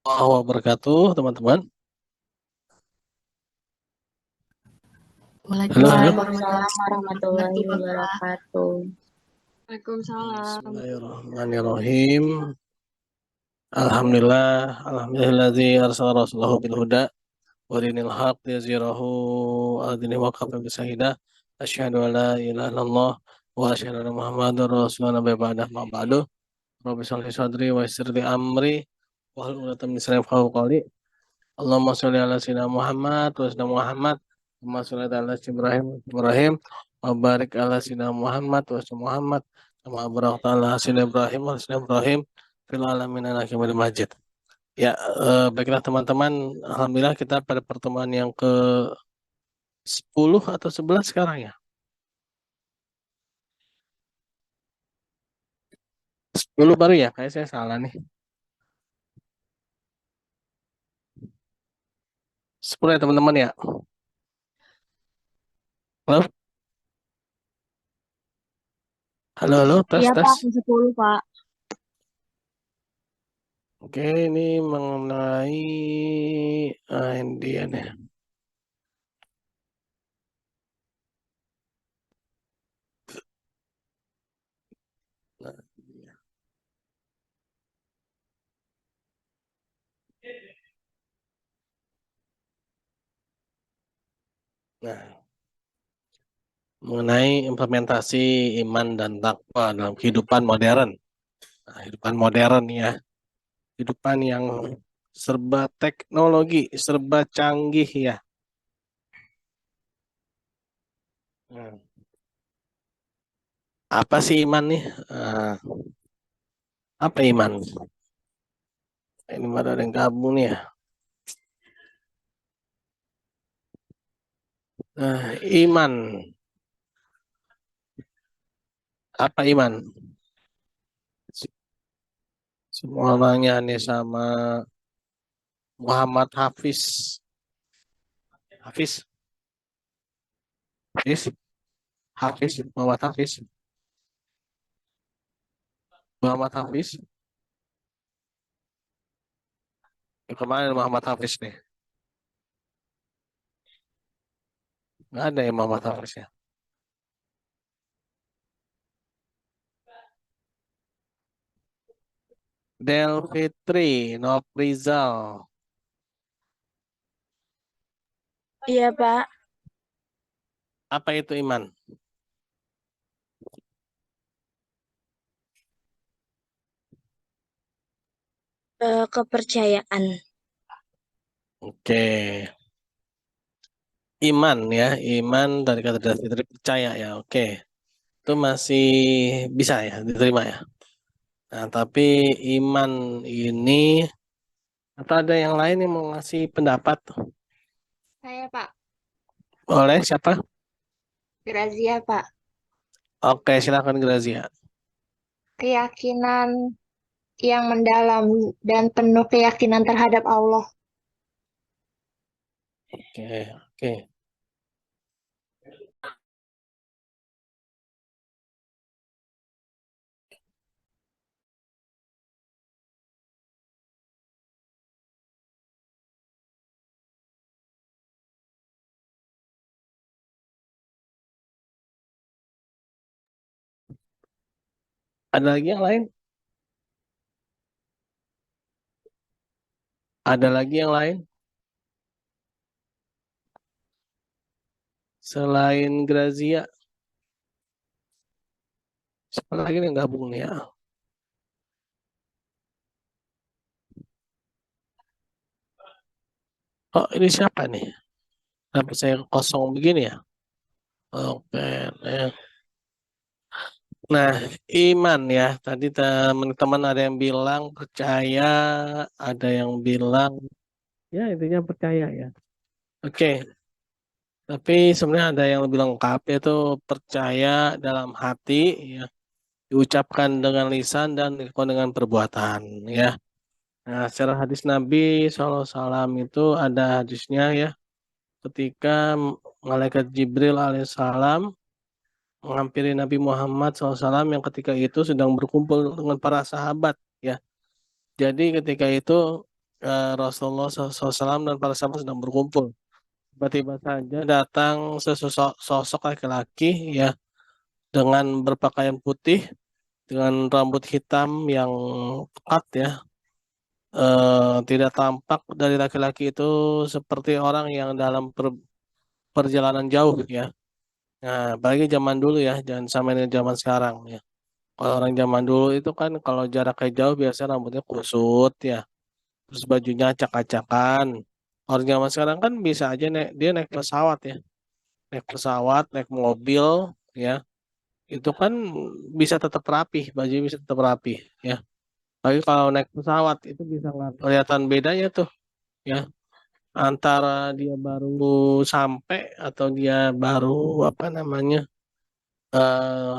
Warahmatullahi wabarakatuh, teman-teman. Halo, halo. Waalaikumsalam warahmatullahi wabarakatuh. Waalaikumsalam. Bismillahirrahmanirrahim. Alhamdulillahilladzi arsala rasulahu bil huda wa dinil haq liyuzhirahu 'ala dini wa kafa bisyahida. Asyhadu an la ilaha illallah wa asyhadu anna Muhammadar rasulullah ba'da ma ba'du. Rabbi shrah li sadri wa yassir li amri wahlul 'uqdatam min lisani yafqahu qawli. Allahumma sholli ala sayyidina Muhammad wa sayyidina Muhammad Allahumma sholli ala Ibrahim wa barik ala sayyidina Muhammad wa sayyidina Muhammad kama barakta ala sayyidina Ibrahim wa sayyidina Ibrahim fil alamin innaka Hamidum Majid. Ya, baiklah teman-teman, alhamdulillah kita pada pertemuan yang ke 10 atau 11 sekarang ya. 10 baru ya, kayak saya salah nih. 10 ya teman-teman ya. Halo, halo, halo, tes, Iya tes. Pak, 10 Pak. Oke, ini mengenai Indian ya. Nah, nah, mengenai implementasi iman dan takwa dalam kehidupan modern. Nah, kehidupan modern ya, kehidupan yang serba teknologi, serba canggih ya. Nah, apa sih iman nih? Apa iman? Ini ada yang gabung nih ya. Iman. Apa iman? Semua orangnya nih sama Muhammad Hafiz. Hafiz. Hafiz. Hafiz. Muhammad Hafiz. Muhammad Hafiz. Kemarin Muhammad Hafiz nih. Nggak ada yang Muhammad Hafiz ya. Del Fitri, Noprizal. Iya Pak, Apa itu iman? kepercayaan. Oke. Iman ya, iman dari kata Del Fitri percaya ya. Oke. Itu masih bisa ya, diterima ya. Nah, tapi iman ini atau ada yang lain yang mau ngasih pendapat? Saya Pak, Oleh siapa? Grazia Pak. Oke, silakan Grazia. Keyakinan yang mendalam dan penuh keyakinan terhadap Allah. Oke, oke. Ada lagi yang lain? Ada lagi yang lain? Selain Grazia, siapa lagi yang gabung nih ya? Oh, ini siapa nih? Kenapa saya kosong begini ya? Oke, ya. Nah, iman ya. Tadi teman-teman ada yang bilang percaya, ada yang bilang ya intinya percaya ya. Oke, tapi sebenarnya ada yang lebih lengkap yaitu percaya dalam hati ya, diucapkan dengan lisan dan dilakukan dengan perbuatan ya. Nah, secara hadis Nabi SAW itu ada hadisnya ya, ketika malaikat Jibril alaihissalam menghampiri Nabi Muhammad SAW yang ketika itu sedang berkumpul dengan para sahabat ya. Jadi ketika itu Rasulullah SAW dan para sahabat sedang berkumpul. Tiba-tiba saja datang sosok laki-laki ya dengan berpakaian putih, dengan rambut hitam yang pekat ya. Tidak tampak dari laki-laki itu seperti orang yang dalam perjalanan jauh ya. Nah, bagi zaman dulu ya, jangan sama dengan zaman sekarang ya. Kalau orang zaman dulu itu kan kalau jaraknya jauh biasanya rambutnya kusut ya, terus bajunya acak-acakan. Orang zaman sekarang kan bisa aja dia naik pesawat ya, naik pesawat, naik mobil ya, itu kan bisa tetap rapih, baju bisa tetap rapih ya. Tapi kalau naik pesawat itu bisa nggak kelihatan bedanya tuh ya, antara dia baru sampai atau dia baru apa namanya,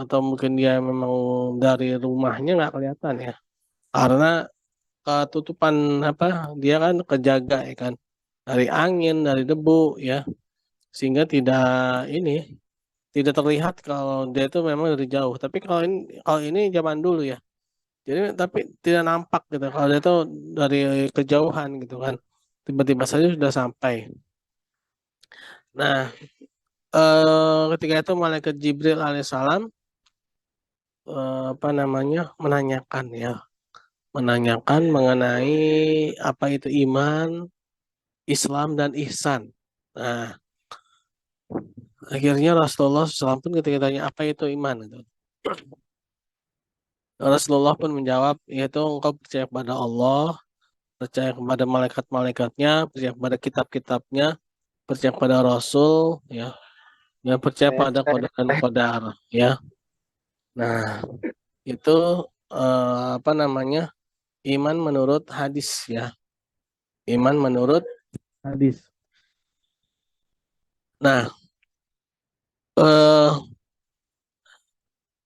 atau mungkin dia memang dari rumahnya nggak kelihatan ya, karena ketutupan apa, dia kan kejaga ya kan dari angin, dari debu ya, sehingga ini tidak terlihat kalau dia itu memang dari jauh. Tapi kalau ini zaman dulu ya, jadi tapi tidak nampak gitu kalau dia itu dari kejauhan gitu kan, tiba-tiba saja sudah sampai. Nah, ketika itu malaikat Jibril alaihissalam apa namanya menanyakan mengenai apa itu iman, Islam dan ihsan. Nah, akhirnya Rasulullah SAW pun ketika ditanya apa itu iman itu, Rasulullah pun menjawab, yaitu engkau percaya kepada Allah, percaya kepada malaikat-malaikatnya, percaya kepada kitab-kitabnya, percaya kepada Rasul, ya percaya pada qada dan qadar, ya. Nah, itu apa namanya iman menurut hadis ya, iman menurut hadis. Nah, eh,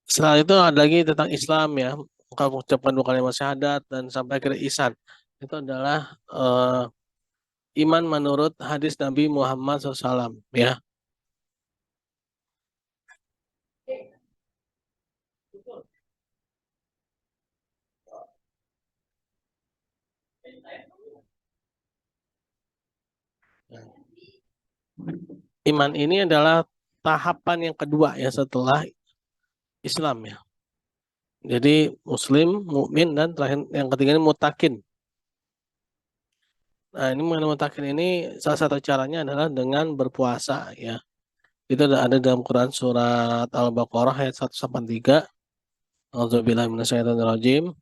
setelah itu ada lagi tentang Islam ya, engkau mengucapkan dua kalimat syahadat dan sampai ke ihsan. Itu adalah iman menurut hadis Nabi Muhammad SAW ya. Iman ini adalah tahapan yang kedua ya setelah Islam ya. Jadi Muslim, mukmin, dan terakhir yang ketiga ini mutakin. Nah, ini mengenai mutakin ini salah satu caranya adalah dengan berpuasa ya. Itu ada dalam Quran surat Al-Baqarah ayat 183. A'udzubillahi minasyaitonirrajim.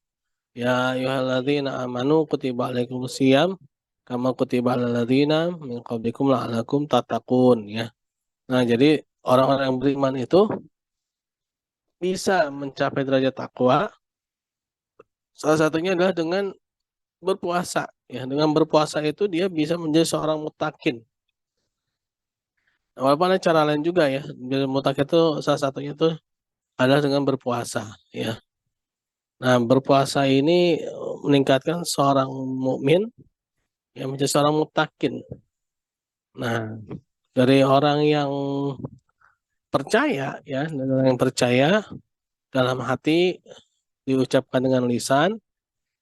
Ya ayyuhalladzina amanu kutiba alaikumusiyam kama kutiba alal ladzina min qablikum la'allakum tattaqun ya. Nah, jadi orang-orang yang beriman itu bisa mencapai derajat takwa. Salah satunya adalah dengan berpuasa. Ya, dengan berpuasa itu dia bisa menjadi seorang mutakin. Walaupun ada cara lain juga ya. Menjadi mutakin itu salah satunya itu adalah dengan berpuasa. Ya. Nah, berpuasa ini meningkatkan seorang mukmin yang menjadi seorang mutakin. Nah, dari orang yang percaya ya, dari orang yang percaya dalam hati diucapkan dengan lisan,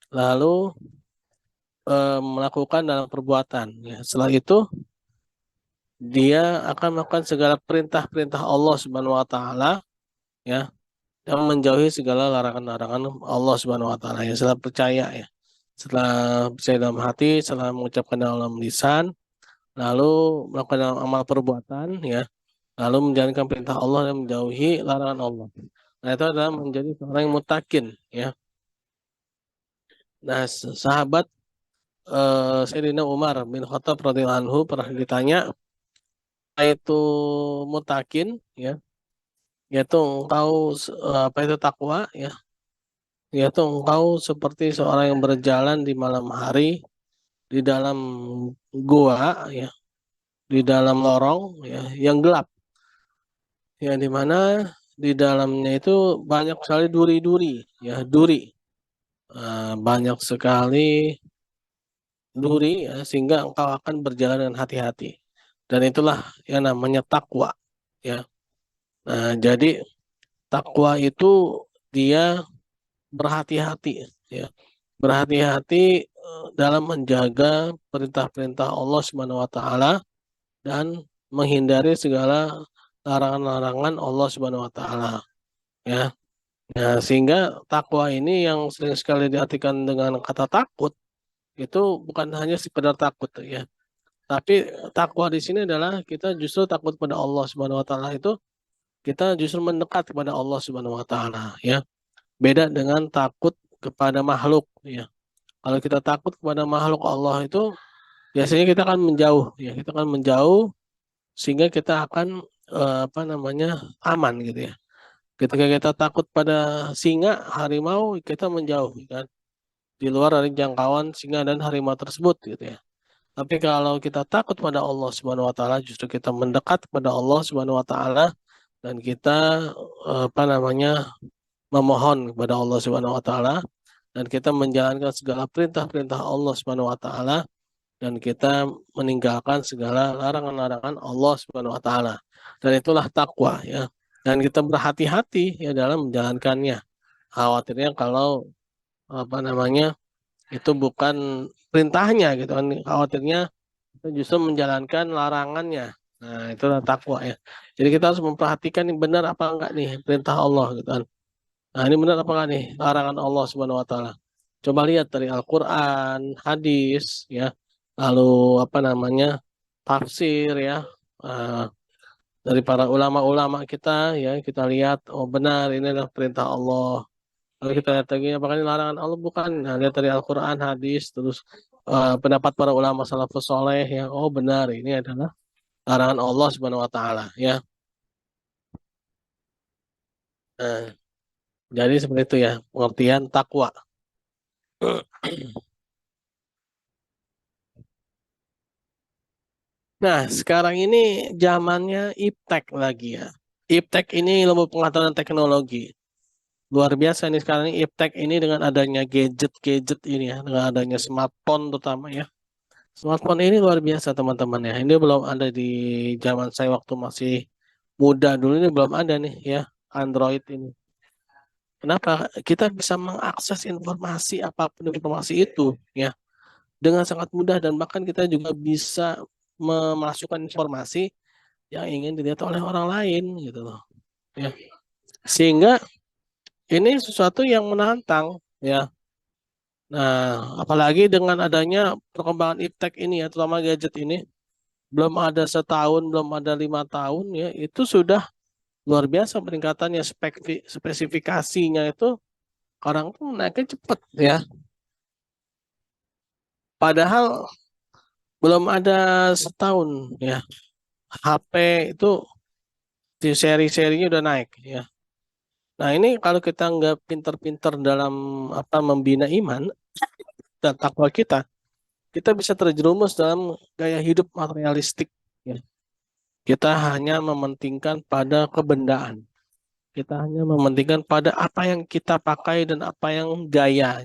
lalu melakukan dalam perbuatan. Ya. Setelah itu dia akan melakukan segala perintah-perintah Allah Subhanahu Wa Taala, ya, dan menjauhi segala larangan-larangan Allah Subhanahu Wa Taala. Ya, setelah percaya ya, setelah percaya dalam hati, setelah mengucapkan dalam lisan, lalu melakukan dalam amal perbuatan, ya, lalu menjalankan perintah Allah dan menjauhi larangan Allah. Nah, itu adalah menjadi seorang yang mutakin, ya. Nah, sahabat Sayyidina Umar bin Khattab radhiyallahu anhu pernah ditanya, itu mutakin ya, yaitu engkau apa itu takwa ya, yaitu engkau seperti seorang yang berjalan di malam hari di dalam gua ya, di dalam lorong ya yang gelap, ya di mana di dalamnya itu banyak sekali duri-duri ya, duri. Banyak sekali duri ya, sehingga engkau akan berjalan dengan hati-hati, dan itulah yang namanya takwa ya. Nah, jadi takwa itu dia berhati-hati ya, berhati-hati dalam menjaga perintah-perintah Allah Subhanahu wa taala dan menghindari segala larangan-larangan Allah Subhanahu wa taala, ya. Nah, sehingga takwa ini yang sering sekali diartikan dengan kata takut itu bukan hanya sekedar takut, ya. Tapi takwa di sini adalah kita justru takut pada Allah Subhanahu wa taala itu kita justru mendekat kepada Allah Subhanahu wa taala, ya. Beda dengan takut kepada makhluk, ya. Kalau kita takut kepada makhluk Allah itu biasanya kita akan menjauh, ya. Kita akan menjauh sehingga kita akan apa namanya aman gitu, ya. Ketika kita takut pada singa, harimau, kita menjauh, kan, di luar dari jangkauan singa dan harimau tersebut, gitu, ya. Tapi kalau kita takut pada Allah Subhanahu wa taala, justru kita mendekat kepada Allah Subhanahu wa taala dan kita apa namanya memohon kepada Allah Subhanahu wa taala dan kita menjalankan segala perintah-perintah Allah Subhanahu wa taala dan kita meninggalkan segala larangan-larangan Allah Subhanahu wa taala. Dan itulah takwa, ya. Dan kita berhati-hati ya dalam menjalankannya. Khawatirnya kalau apa namanya itu bukan perintahnya gitu kan. Khawatirnya kita justru menjalankan larangannya. Nah, itulah takwa, ya. Jadi kita harus memperhatikan ini benar apa enggak nih perintah Allah gitu kan. Nah, ini benar apa enggak nih larangan Allah Subhanahu wa taala. Coba lihat dari Al-Qur'an, hadis, ya. Lalu apa namanya? Tafsir, ya. Eh, dari para ulama-ulama kita, ya, kita lihat oh benar ini adalah perintah Allah. Lalu kita lihat lagi apakah ini larangan Allah bukan. Nah, lihat dari Al-Qur'an, hadis, terus pendapat para ulama salafus soleh, ya, oh benar ini adalah larangan Allah Subhanahu wa taala, ya. Nah, jadi seperti itu, ya, pengertian takwa. Nah, sekarang ini zamannya iptek lagi, ya. Iptek ini ilmu pengetahuan teknologi. Luar biasa ini sekarang ini iptek ini dengan adanya gadget-gadget ini, ya, dengan adanya smartphone terutama, ya. Smartphone ini luar biasa teman-teman, ya. Ini belum ada di zaman saya waktu masih muda dulu, ini belum ada nih, ya, Android ini. Kenapa? Kita bisa mengakses informasi apapun informasi itu, ya, dengan sangat mudah dan bahkan kita juga bisa memasukkan informasi yang ingin dilihat oleh orang lain gitu loh, ya. Sehingga ini sesuatu yang menantang, ya. Nah, apalagi dengan adanya perkembangan iptek ini, ya, terutama gadget ini, belum ada setahun, belum ada 5 tahun, ya, itu sudah luar biasa peningkatannya spesifikasinya itu orang tuh naiknya cepet, ya. Padahal belum ada setahun, ya. HP itu di seri-serinya udah naik, ya. Nah, ini kalau kita nggak pinter-pinter dalam apa membina iman dan takwa kita bisa terjerumus dalam gaya hidup materialistik, ya. Kita hanya mementingkan pada kebendaan. Kita hanya mementingkan pada apa yang kita pakai dan apa yang gaya,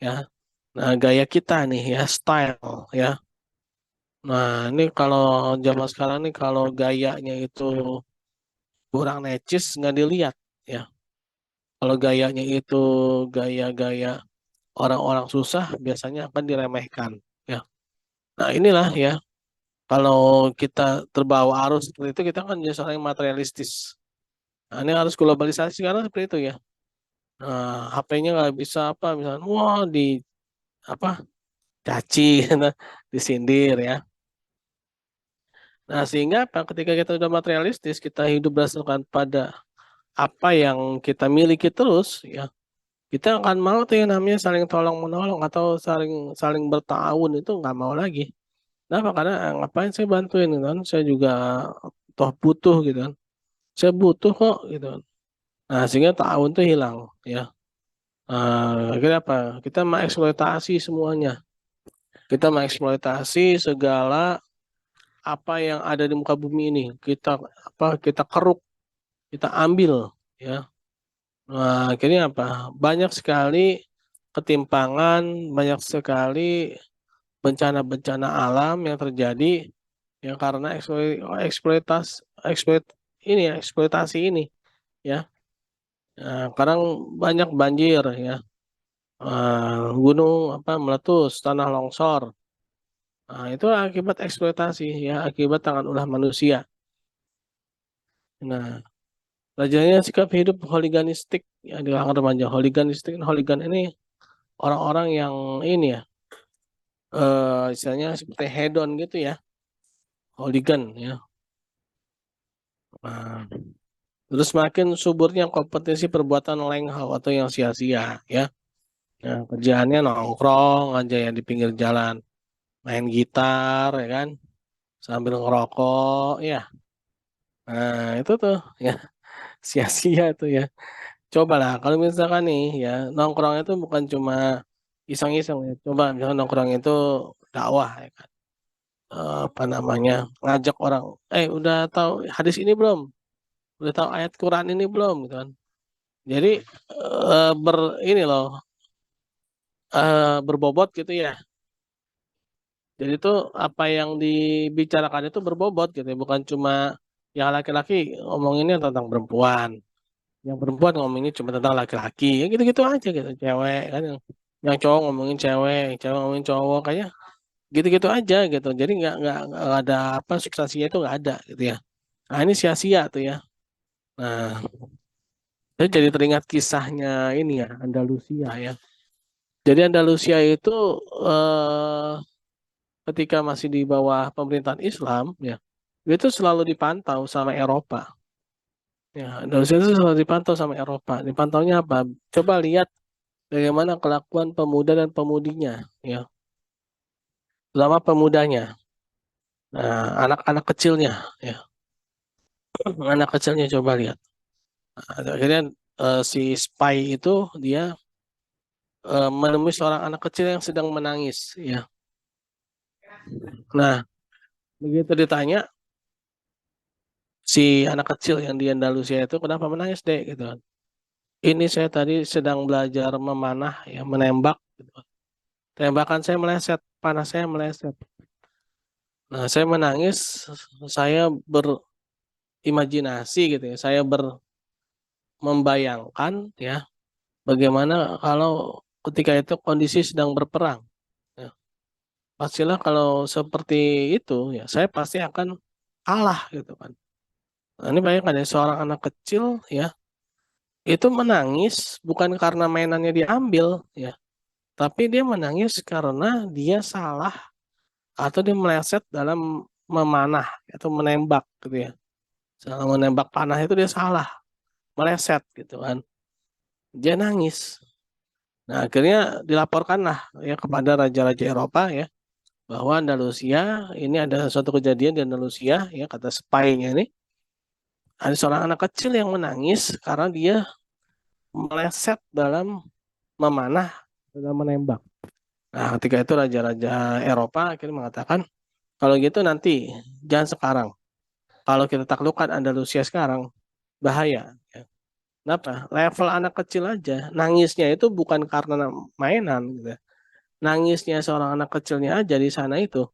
ya. Nah, gaya kita nih, ya, style, ya. Nah, ini kalau zaman sekarang nih kalau gayanya itu kurang necis nggak dilihat, ya. Kalau gayanya itu gaya-gaya orang-orang susah biasanya akan diremehkan, ya. Nah, inilah, ya, kalau kita terbawa arus seperti itu kita kan jadi seorang yang materialistis. Nah, ini harus globalisasi karena seperti itu, ya. Nah, HP-nya nggak bisa apa misalnya wah di apa caci, disindir, ya. Nah, sehingga apa ketika kita sudah materialistis kita hidup berdasarkan pada apa yang kita miliki terus, ya, kita akan mau tuh yang namanya saling tolong menolong atau saling saling bertahun itu nggak mau lagi. Kenapa? Karena ngapain saya bantuin gitu kan? Saya juga toh butuh gitu kan. Saya butuh kok gitu kan. Nah, sehingga tahun tuh hilang, ya. Akhirnya apa? Kita mengeksploitasi semuanya. Kita mengeksploitasi segala apa yang ada di muka bumi ini. Kita keruk, kita ambil, ya. Nah, akhirnya apa? Banyak sekali ketimpangan, banyak sekali bencana-bencana alam yang terjadi ya karena eksploitasi eksploitasi ini, ya. Nah, sekarang banyak banjir, ya. gunung meletus, tanah longsor. Nah, itu akibat eksploitasi ya, akibat tangan ulah manusia. Nah, rajanya sikap hidup holiganistik ya di kalangan remaja. Holigan ini orang-orang yang ini ya, istilahnya seperti hedon gitu ya, holigan ya. Nah, terus makin suburnya kompetensi perbuatan lenghau atau yang sia-sia ya. Nah, kerjaannya nongkrong aja ya di pinggir jalan, main gitar ya kan, sambil ngerokok ya. Nah, itu tuh ya sia-sia tuh ya. Cobalah kalau misalkan nih ya nongkrong itu bukan cuma iseng-iseng ya. Coba misalkan nongkrong itu dakwah ya kan. Apa namanya? Ngajak orang, udah tahu hadis ini belum? Udah tahu ayat Quran ini belum gitu kan. Jadi ini loh berbobot gitu ya. Jadi itu apa yang dibicarakan itu berbobot gitu ya. Bukan cuma yang laki-laki ngomonginnya tentang perempuan. Yang perempuan ngomongin cuma tentang laki-laki ya gitu-gitu aja gitu cewek kan yang cowok ngomongin cewek yang cewek ngomongin cowok kayaknya gitu-gitu aja gitu jadi nggak ada apa substansinya itu nggak ada gitu ya nah ini sia-sia tuh ya nah saya jadi teringat kisahnya ini ya Andalusia ya jadi Andalusia itu eh, ketika masih di bawah pemerintahan Islam ya itu selalu dipantau sama Eropa ya Andalusia itu selalu dipantau sama Eropa dipantaunya apa coba lihat bagaimana kelakuan pemuda dan pemudinya, ya, terutama pemudanya, nah, anak-anak kecilnya, ya, anak kecilnya coba lihat. Nah, akhirnya si spy itu dia menemui seorang anak kecil yang sedang menangis, ya. Nah, begitu ditanya si anak kecil yang di Andalusia itu kenapa menangis dek, gitu kan. Ini saya tadi sedang belajar memanah, ya, menembak, gitu kan. Tembakan saya meleset, panah saya meleset. Nah, saya menangis, saya berimajinasi gitu ya. Saya membayangkan ya bagaimana kalau ketika itu kondisi sedang berperang. Ya. Pastilah kalau seperti itu ya saya pasti akan kalah gitu kan. Nah, ini bayangkan ya seorang anak kecil ya itu menangis bukan karena mainannya diambil ya, tapi dia menangis karena dia salah atau dia meleset dalam memanah atau menembak gitu ya. Dalam menembak panah itu dia salah, meleset gitu kan. Dia nangis. Nah, akhirnya dilaporkanlah ya kepada raja-raja Eropa ya bahwa Andalusia ini ada suatu kejadian di Andalusia ya kata spy-nya ini ada seorang anak kecil yang menangis karena dia meleset dalam memanah dalam menembak. Nah, ketika itu raja-raja Eropa akhirnya mengatakan kalau gitu nanti jangan sekarang. Kalau kita taklukkan Andalusia sekarang bahaya. Ya. Kenapa? Level anak kecil aja nangisnya itu bukan karena mainan gitu. Nangisnya seorang anak kecilnya aja di sana itu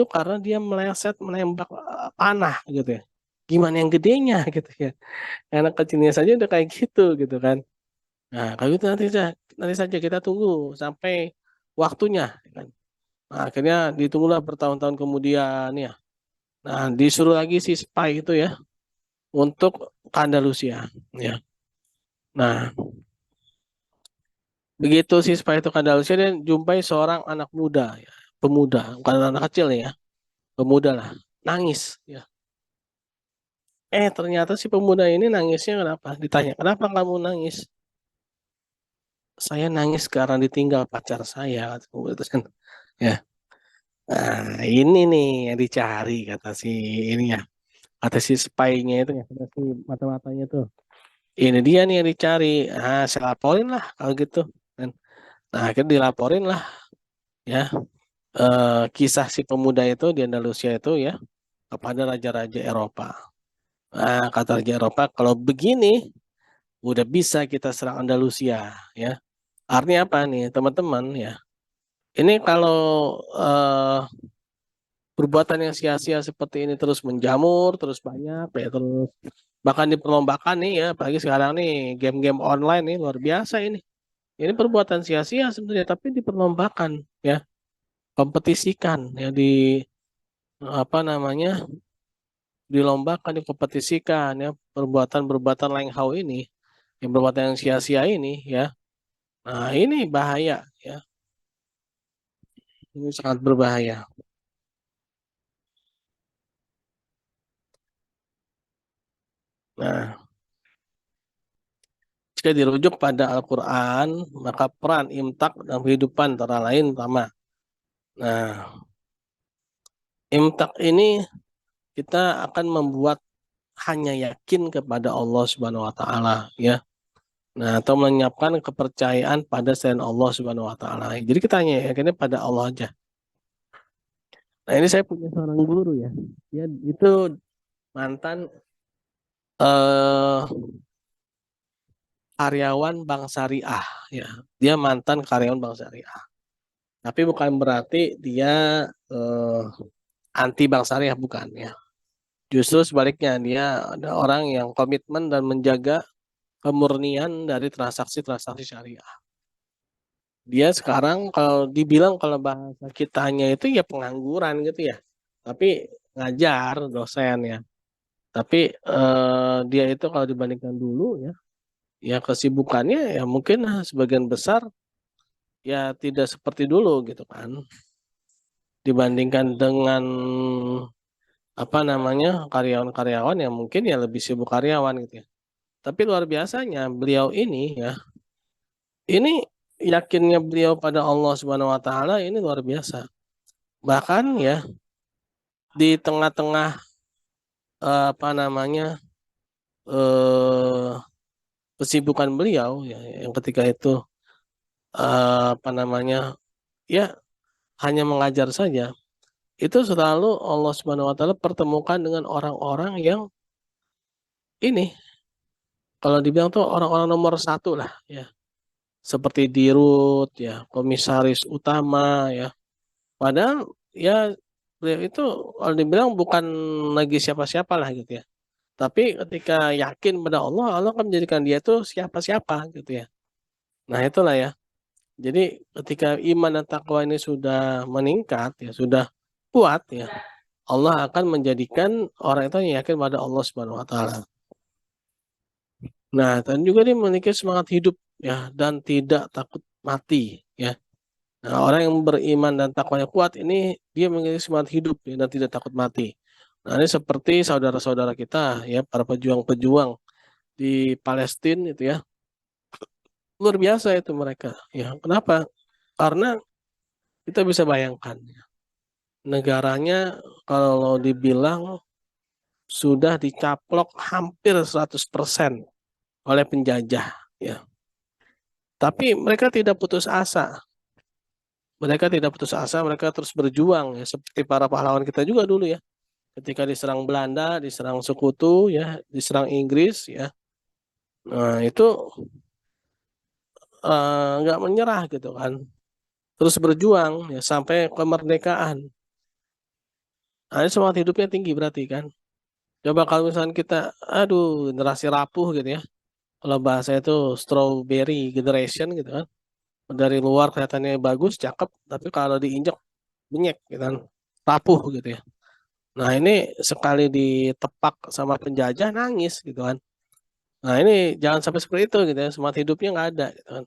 karena dia meleset menembak panah gitu ya. Gimana yang gedenya gitu ya. Anak kecilnya saja udah kayak gitu kan. Nah, kalau itu nanti saja kita tunggu sampai waktunya kan. Nah, akhirnya ditunggulah bertahun-tahun kemudian ya. Nah, disuruh lagi si spy itu ya untuk ke Andalusia ya. Nah, begitu si spy itu ke Andalusia dia jumpai seorang anak muda ya, pemuda, bukan anak kecil ya, pemuda lah, nangis ya. Ternyata si pemuda ini nangisnya kenapa? Ditanya, kenapa kamu nangis? Saya nangis karena ditinggal pacar saya. Kata pemuda itu kan. Ya, nah, ini nih yang dicari kata si ini ya, kata si spy-nya itu ya, kata si mata-matanya tuh. Ini dia nih yang dicari. Saya laporin lah kalau gitu. Dan, nah, akhirnya dilaporin lah ya kisah si pemuda itu di Andalusia itu ya kepada raja-raja Eropa. Kata raja Eropa, kalau begini udah bisa kita serang Andalusia ya. Artinya apa nih teman-teman ya? Ini kalau eh, perbuatan yang sia-sia seperti ini terus menjamur, terus banyak ya, terus bahkan diperlombakan nih ya, apalagi sekarang nih game-game online nih luar biasa ini. Ini perbuatan sia-sia sebenarnya, tapi diperlombakan, ya, kompetisikan, ya, di apa namanya, dilombakan, dikompetisikan, ya, perbuatan-perbuatan lenghau ini, yang perbuatan yang sia-sia ini, ya. Nah, ini bahaya, ya. Ini sangat berbahaya. Nah, jika dirujuk pada Al-Quran, maka peran imtak dalam kehidupan antara lain pertama. Nah, imtak ini kita akan membuat hanya yakin kepada Allah Subhanahu wa taala, ya. Nah, atau menyiapkan kepercayaan pada selain Allah Subhanahu wa taala. Jadi kita hanya yakinnya pada Allah aja. Nah, ini saya punya seorang guru, ya. Dia itu mantan eh karyawan Bank Syariah, ya. Dia mantan karyawan Bank Syariah. Tapi bukan berarti dia anti Bank Syariah, bukan, ya. Justru sebaliknya, dia ada orang yang komitmen dan menjaga kemurnian dari transaksi-transaksi syariah. Dia sekarang kalau dibilang, kalau bahasa kitanya itu ya pengangguran gitu, ya. Tapi ngajar, dosen, ya. Tapi dia itu kalau dibandingkan dulu, ya, ya kesibukannya ya mungkin sebagian besar ya tidak seperti dulu gitu kan. Dibandingkan dengan apa namanya, karyawan-karyawan yang mungkin ya lebih sibuk karyawan gitu, ya. Tapi luar biasanya beliau ini, ya, ini yakinnya beliau pada Allah Subhanahu wa taala ini luar biasa. Bahkan, ya, di tengah-tengah apa namanya, eh kesibukan beliau, ya, yang ketika itu apa namanya, ya, hanya mengajar saja, itu selalu Allah Subhanahu wa taala pertemukan dengan orang-orang yang ini, kalau dibilang tuh orang-orang nomor satu lah, ya. Seperti Dirut, ya, komisaris utama, ya. Padahal, ya, beliau itu kalau dibilang bukan lagi siapa-siapa lah gitu, ya. Tapi ketika yakin pada Allah, Allah akan menjadikan dia itu siapa-siapa gitu, ya. Nah, itulah, ya. Jadi ketika iman dan takwa ini sudah meningkat, ya, sudah kuat, ya, Allah akan menjadikan orang itu yang yakin pada Allah Subhanahu wa taala. Nah, dan juga dia memiliki semangat hidup, ya, dan tidak takut mati, ya. Nah, orang yang beriman dan takwanya kuat ini dia memiliki semangat hidup, ya, dan tidak takut mati. Nah, ini seperti saudara-saudara kita, ya, para pejuang-pejuang di Palestina itu, ya. Luar biasa itu mereka, ya. Kenapa? Karena kita bisa bayangkan, ya, negaranya kalau dibilang sudah dicaplok hampir 100% oleh penjajah, ya. Tapi mereka tidak putus asa. Mereka tidak putus asa, mereka terus berjuang, ya, seperti para pahlawan kita juga dulu, ya. Ketika diserang Belanda, diserang Sekutu, ya, diserang Inggris, ya. Nah, itu nggak menyerah gitu kan. Terus berjuang, ya, sampai kemerdekaan. Nah, ini semangat hidupnya tinggi berarti kan. Coba kalau misalnya kita, aduh, generasi rapuh gitu, ya. Kalau bahasa itu strawberry generation gitu kan. Dari luar kelihatannya bagus, cakep, tapi kalau diinjak benyek gitu kan. Rapuh gitu, ya. Nah, ini sekali ditepak sama penjajah nangis gitu kan. Nah, ini jangan sampai seperti itu gitu, ya. Semangat hidupnya nggak ada gitu kan.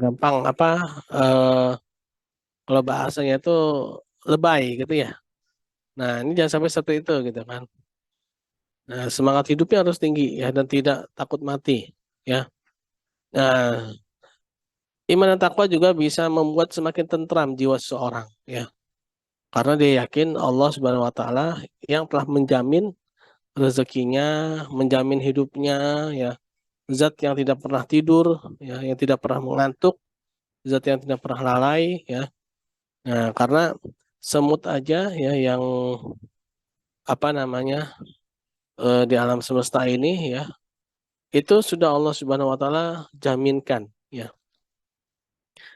Gampang apa, eh, kalau bahasanya itu lebay gitu, ya. Nah, ini jangan sampai seperti itu gitu kan. Nah, semangat hidupnya harus tinggi, ya, dan tidak takut mati, ya. Nah, iman dan takwa juga bisa membuat semakin tentram jiwa seseorang, ya. Karena dia yakin Allah Subhanahu wa taala yang telah menjamin rezekinya, menjamin hidupnya, ya. Zat yang tidak pernah tidur, ya, yang tidak pernah mengantuk, zat yang tidak pernah lalai, ya. Nah, karena semut aja, ya, yang apa namanya, di alam semesta ini, ya, itu sudah Allah Subhanahu wa taala jaminkan, ya.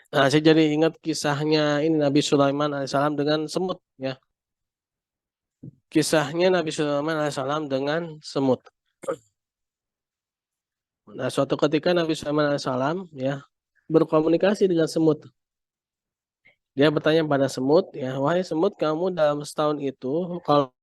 Nah, saya jadi ingat kisahnya ini Nabi Sulaiman alaihissalam dengan semut, ya. Kisahnya Nabi Sulaiman alaihissalam dengan semut. Nah, suatu ketika Nabi Sulaiman alaihissalam, ya, berkomunikasi dengan semut. Dia bertanya pada semut, ya, wahai semut, kamu dalam setahun itu, kalau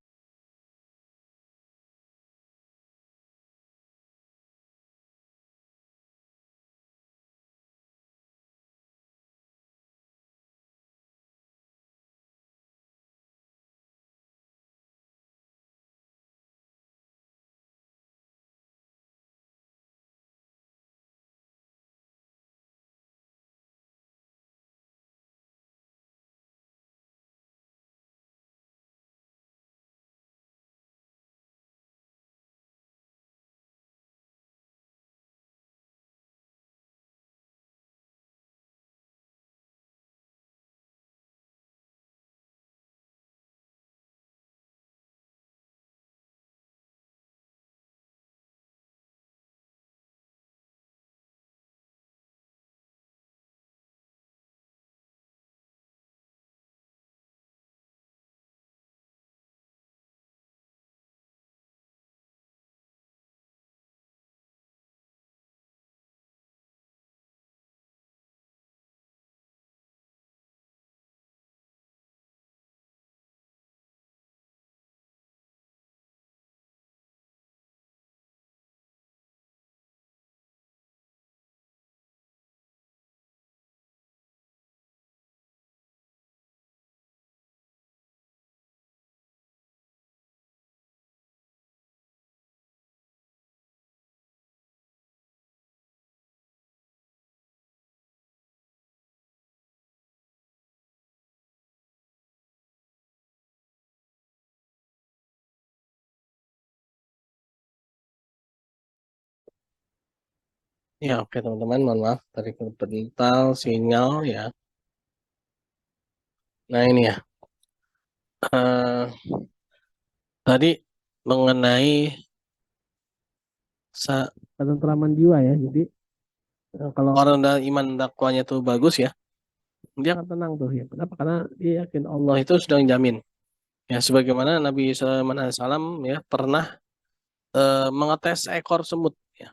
ya oke teman-teman, mohon maaf tadi kepental sinyal ya. Nah ini ya, eh, tadi mengenai ketentraman jiwa ya. Jadi kalau orang udah iman dakwanya tuh bagus ya, dia akan tenang tuh ya. Kenapa? Karena dia yakin Allah itu sudah menjamin. Ya sebagaimana Nabi Sulaiman alaihissalam ya pernah mengetes ekor semut ya.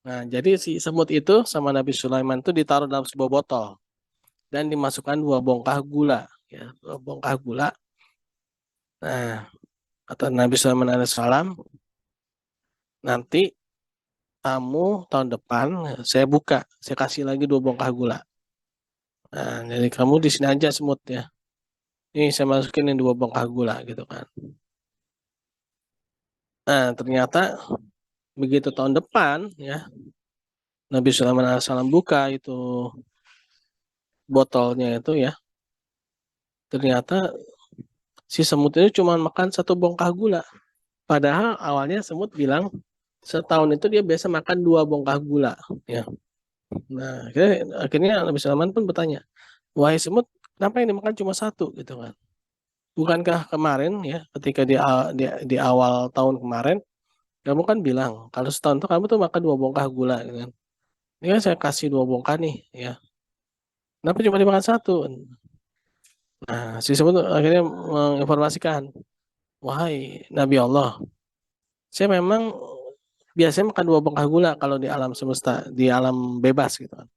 Nah, jadi si semut itu sama Nabi Sulaiman itu ditaruh dalam sebuah botol dan dimasukkan 2 bongkah gula ya, 2 bongkah gula. Nah, kata Nabi Sulaiman alaihissalam, nanti kamu tahun depan saya buka, saya kasih lagi 2 bongkah gula. Nah, jadi kamu di sini aja semut ya. Ini saya masukin yang 2 bongkah gula gitu kan. Nah, ternyata begitu tahun depan ya, Nabi Sulaiman alaihissalam buka itu botolnya itu ya, ternyata si semut itu cuma makan 1 bongkah gula. Padahal awalnya semut bilang setahun itu dia biasa makan 2 bongkah gula. Ya. Nah, akhirnya Nabi Sulaiman pun bertanya, wahai semut, kenapa yang dimakan cuma 1 gitu kan? Bukankah kemarin ya, ketika di awal tahun kemarin, kamu kan bilang kalau setahun itu kamu tuh makan 2 bongkah gula, gitu kan? Ini kan saya kasih 2 bongkah nih, ya. Kenapa cuma dimakan 1? Nah, si semut akhirnya menginformasikan, wahai Nabi Allah, saya memang biasanya makan 2 bongkah gula kalau di alam semesta, di alam bebas gitu kan.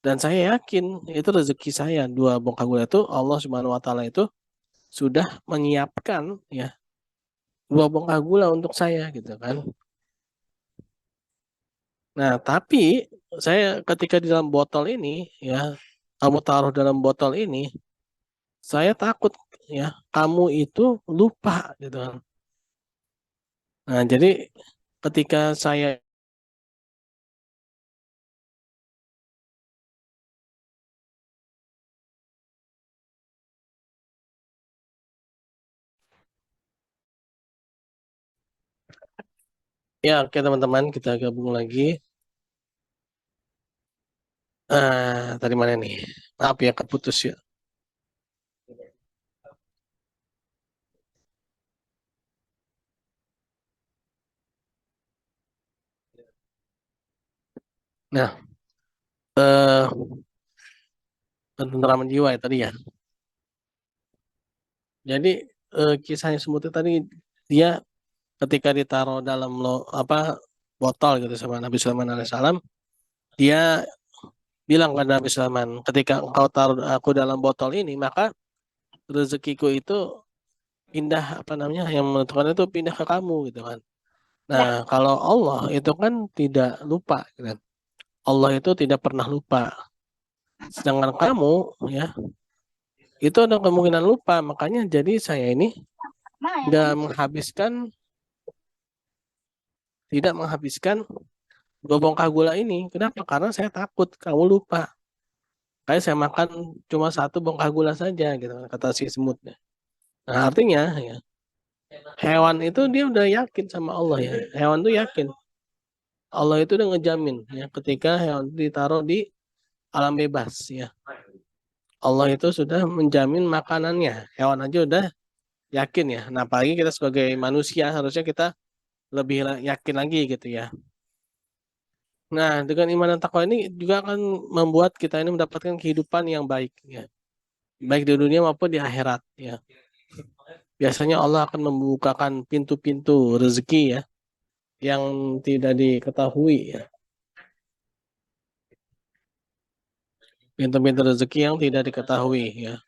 Dan saya yakin itu rezeki saya, 2 bongkah gula itu Allah Subhanahu Wa Taala itu sudah menyiapkan ya 2 bongkah gula untuk saya gitu kan. Nah tapi saya ketika di dalam botol ini ya, kamu taruh dalam botol ini, saya takut ya kamu itu lupa gitu kan. Nah jadi ketika saya ya oke teman-teman kita gabung lagi. Tadi mana nih? Maaf ya keputus ya. Nah, eh ketentraman jiwa ya tadi ya. Jadi kisahnya semut itu tadi dia ketika ditaruh dalam botol gitu sama Nabi Sulaiman alaihissalam, Dia bilang pada Nabi Sulaiman, ketika engkau taruh aku dalam botol ini, maka rezekiku itu pindah apa namanya yang menentukan itu pindah ke kamu gitu kan. Nah, kalau Allah itu kan tidak lupa gitu kan. Allah itu tidak pernah lupa. Sedangkan kamu ya itu ada kemungkinan lupa, makanya jadi saya ini nggak menghabiskan tidak menghabiskan 2 bongkah gula ini. Kenapa? Karena saya takut kamu lupa. Kayak saya makan cuma 1 bongkah gula saja gitu kata si semutnya. Nah, artinya ya hewan itu dia udah yakin sama Allah ya. Hewan itu yakin. Allah itu udah ngejamin ya ketika hewan itu ditaruh di alam bebas ya. Allah itu sudah menjamin makanannya. Hewan aja udah yakin ya. Nah, apalagi kita sebagai manusia harusnya kita lebih yakin lagi gitu ya. Nah, dengan iman dan takwa ini juga akan membuat kita ini mendapatkan kehidupan yang baik ya. Baik di dunia maupun di akhirat ya. Biasanya Allah akan membukakan pintu-pintu rezeki ya yang tidak diketahui ya. Pintu-pintu rezeki yang tidak diketahui ya.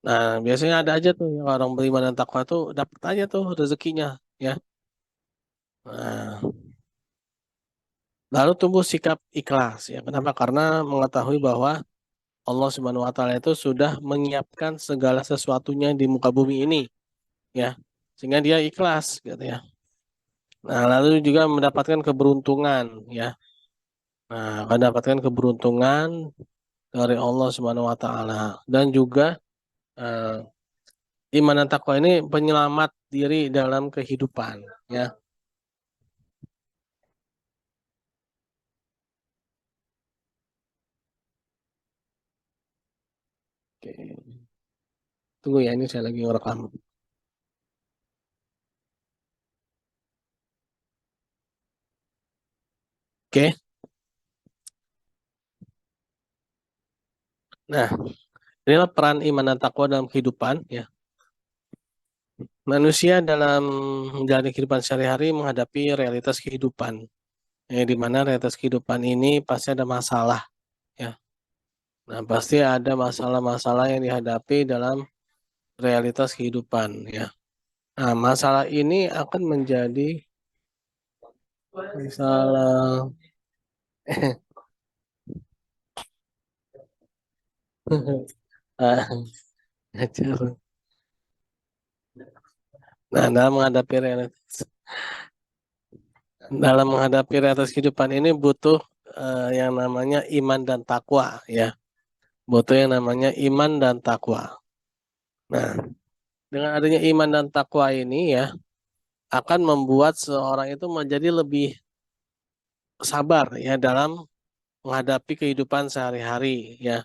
Nah, biasanya ada aja tuh yang orang beriman dan takwa tuh dapat aja tuh rezekinya ya. Nah, lalu tumbuh sikap ikhlas ya. Kenapa? Karena mengetahui bahwa Allah Subhanahu wa taala itu sudah menyiapkan segala sesuatunya di muka bumi ini ya. Sehingga dia ikhlas gitu ya. Nah, lalu juga mendapatkan keberuntungan ya. Nah, mendapatkan keberuntungan dari Allah Subhanahu wa taala dan juga eh, iman dan takwa ini penyelamat diri dalam kehidupan ya. Oke. Tunggu ya, ini saya lagi ngerekam. Oke. Nah, inilah peran iman dan takwa dalam kehidupan ya. Manusia dalam menjalani kehidupan sehari-hari menghadapi realitas kehidupan. Ya, di mana realitas kehidupan ini pasti ada masalah ya. Nah, pasti ada masalah-masalah yang dihadapi dalam realitas kehidupan ya. Nah, masalah ini akan menjadi masalah Ah, ngajar. Nah, dalam menghadapi realitas kehidupan ini butuh yang namanya iman dan takwa ya. Butuh yang namanya iman dan takwa. Nah, dengan adanya iman dan takwa ini ya akan membuat seorang itu menjadi lebih sabar ya dalam menghadapi kehidupan sehari-hari ya.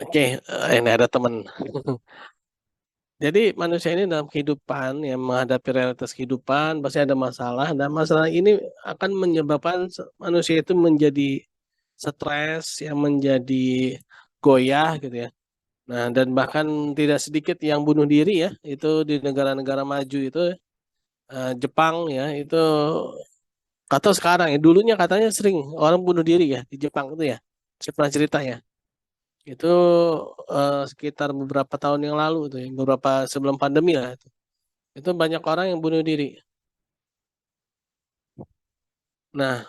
Oke, ini ada teman. Jadi manusia ini dalam kehidupan yang menghadapi realitas kehidupan pasti ada masalah dan masalah ini akan menyebabkan manusia itu menjadi stres, yang menjadi goyah gitu ya. Nah, dan bahkan tidak sedikit yang bunuh diri ya, itu di negara-negara maju itu Jepang ya, itu atau sekarang ya, dulunya katanya sering orang bunuh diri ya di Jepang itu ya. Saya pernah cerita ya. Itu sekitar beberapa tahun yang lalu tuh, ya, beberapa sebelum pandemi lah itu. Itu banyak orang yang bunuh diri. Nah,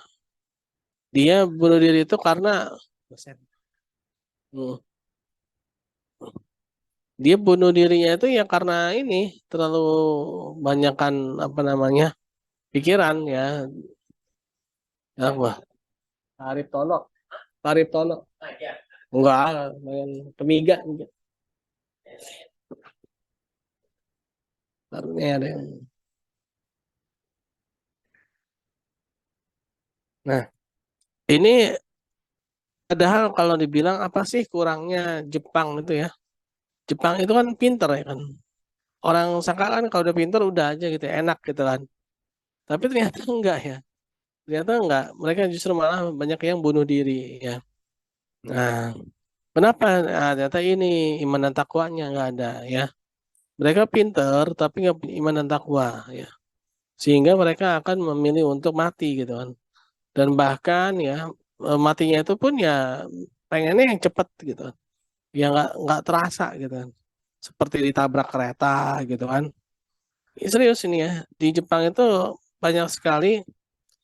dia bunuh diri itu karena Hmm. dia bunuh dirinya itu ya karena ini terlalu banyakkan apa namanya pikiran ya. Ya, wah, Arif Tono, Arif Tono. Enggak, main Kemiga. Ini ada yang. Nah, ini Padahal kalau dibilang apa sih kurangnya Jepang itu ya? Jepang itu kan pinter ya kan. Orang sangka kan kalau udah pinter udah aja gitu, enak gitu kan. Tapi ternyata enggak ya. Ternyata enggak. Mereka justru malah banyak yang bunuh diri ya. Nah, kenapa? Nah, ternyata ini iman dan takwanya nggak ada ya. Mereka pinter tapi nggak punya iman dan takwa ya. Sehingga mereka akan memilih untuk mati gitu kan. Dan bahkan ya matinya itu pun ya pengennya yang cepat gitu kan. Ya nggak terasa gitu kan. Seperti ditabrak kereta gitu kan. Ini serius ini ya. Di Jepang itu banyak sekali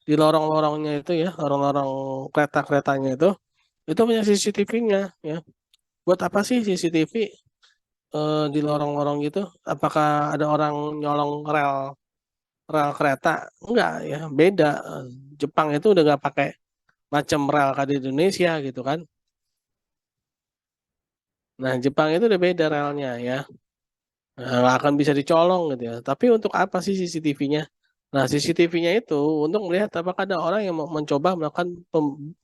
di lorong-lorongnya itu ya, lorong-lorong kereta-keretanya itu punya CCTV-nya ya. Buat apa sih CCTV di lorong-lorong gitu? Apakah ada orang nyolong rel rel kereta? Enggak ya, beda. Jepang itu udah nggak pakai macam rel kayak di Indonesia gitu kan. Nah, Jepang itu udah beda relnya ya. Nah, nggak akan bisa dicolong gitu ya. Tapi untuk apa sih CCTV-nya? Nah, CCTV-nya itu untuk melihat apakah ada orang yang mau mencoba melakukan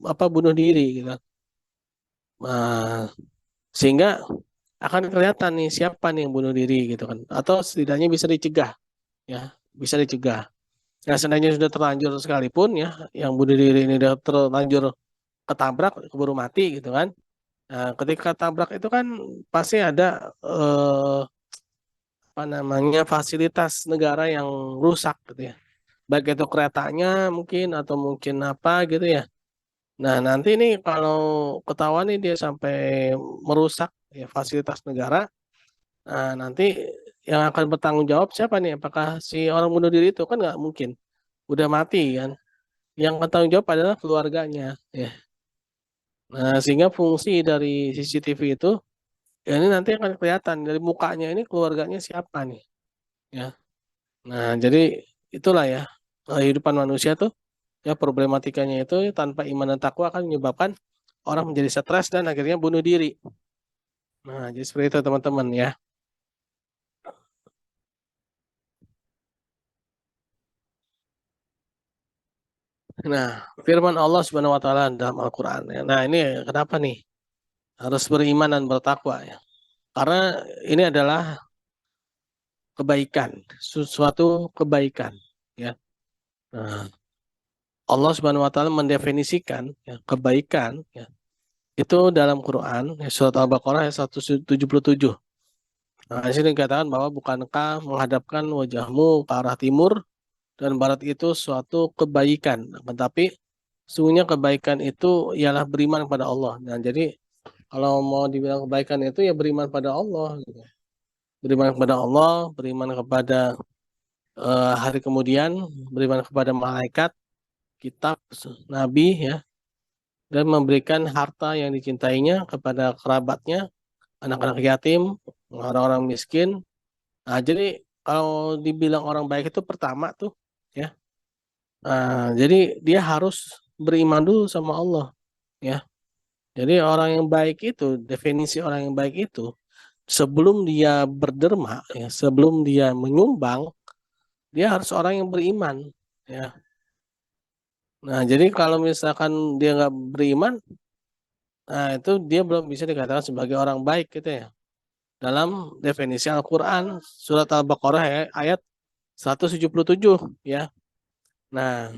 apa bunuh diri gitu. Nah, sehingga akan kelihatan nih siapa nih yang bunuh diri gitu kan. Atau setidaknya bisa dicegah ya, bisa dicegah. Nah, seandainya sudah terlanjur sekalipun ya, yang bunuh diri ini udah terlanjur ketabrak, keburu mati gitu kan. Nah, ketika tabrak itu kan pasti ada apa namanya fasilitas negara yang rusak gitu ya. Baik itu keretanya mungkin atau mungkin apa gitu ya. Nah, nanti ini kalau ketahuan nih dia sampai merusak ya fasilitas negara, nah, nanti yang akan bertanggung jawab siapa nih? Apakah si orang bunuh diri itu kan nggak mungkin, udah mati kan? Yang bertanggung jawab adalah keluarganya, ya. Nah, sehingga fungsi dari CCTV itu ya ini nanti akan kelihatan dari mukanya ini keluarganya siapa nih, ya. Nah, jadi itulah ya kehidupan manusia tuh ya problematikanya itu tanpa iman dan takwa akan menyebabkan orang menjadi stres dan akhirnya bunuh diri. Nah, jadi seperti itu teman-teman ya. Nah, firman Allah Subhanahu wa taala dalam Al-Qur'an ya. Nah, ini kenapa nih harus beriman dan bertakwa ya? Karena ini adalah kebaikan, sesuatu kebaikan ya. Nah, Allah Subhanahu wa taala mendefinisikan ya, kebaikan ya, itu dalam Quran ya, surat Al-Baqarah ayat 177. Nah, di sini dikatakan bahwa bukankah menghadapkan wajahmu ke arah timur dan barat itu suatu kebaikan. Tetapi sesungguhnya kebaikan itu ialah beriman kepada Allah. Nah, jadi kalau mau dibilang kebaikan itu ya beriman pada Allah gitu. Beriman kepada Allah, beriman kepada hari kemudian, beriman kepada malaikat, kitab, nabi ya, dan memberikan harta yang dicintainya kepada kerabatnya, anak-anak yatim, orang-orang miskin. Nah, jadi kalau dibilang orang baik itu pertama tuh ya. Nah, jadi dia harus beriman dulu sama Allah ya. Jadi orang yang baik itu, definisi orang yang baik itu sebelum dia berderma ya, sebelum dia menyumbang, dia harus orang yang beriman ya. Nah, jadi kalau misalkan dia nggak beriman, nah itu dia belum bisa dikatakan sebagai orang baik gitu ya. Dalam definisi Al-Qur'an surat Al-Baqarah ya, ayat 177 ya. Nah,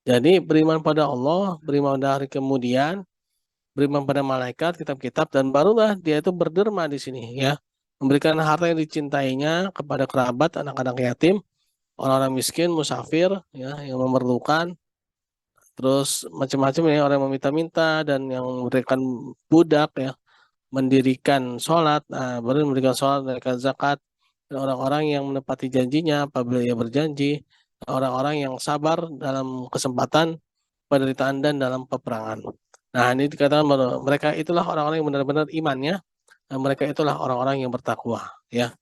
jadi beriman pada Allah, beriman pada hari kemudian, beriman pada malaikat, kitab-kitab, dan barulah dia itu berderma di sini ya. Memberikan harta yang dicintainya kepada kerabat, anak-anak yatim, orang-orang miskin, musafir, ya, yang memerlukan, terus macam-macam ya orang yang meminta-minta dan yang memberikan budak ya, mendirikan sholat, nah, baru memberikan sholat, memberikan zakat, dan orang-orang yang menepati janjinya apabila ia berjanji, orang-orang yang sabar dalam kesempatan, penderitaan dan dalam peperangan. Nah, ini dikatakan bahwa mereka itulah orang-orang yang benar-benar imannya, dan mereka itulah orang-orang yang bertakwa, ya.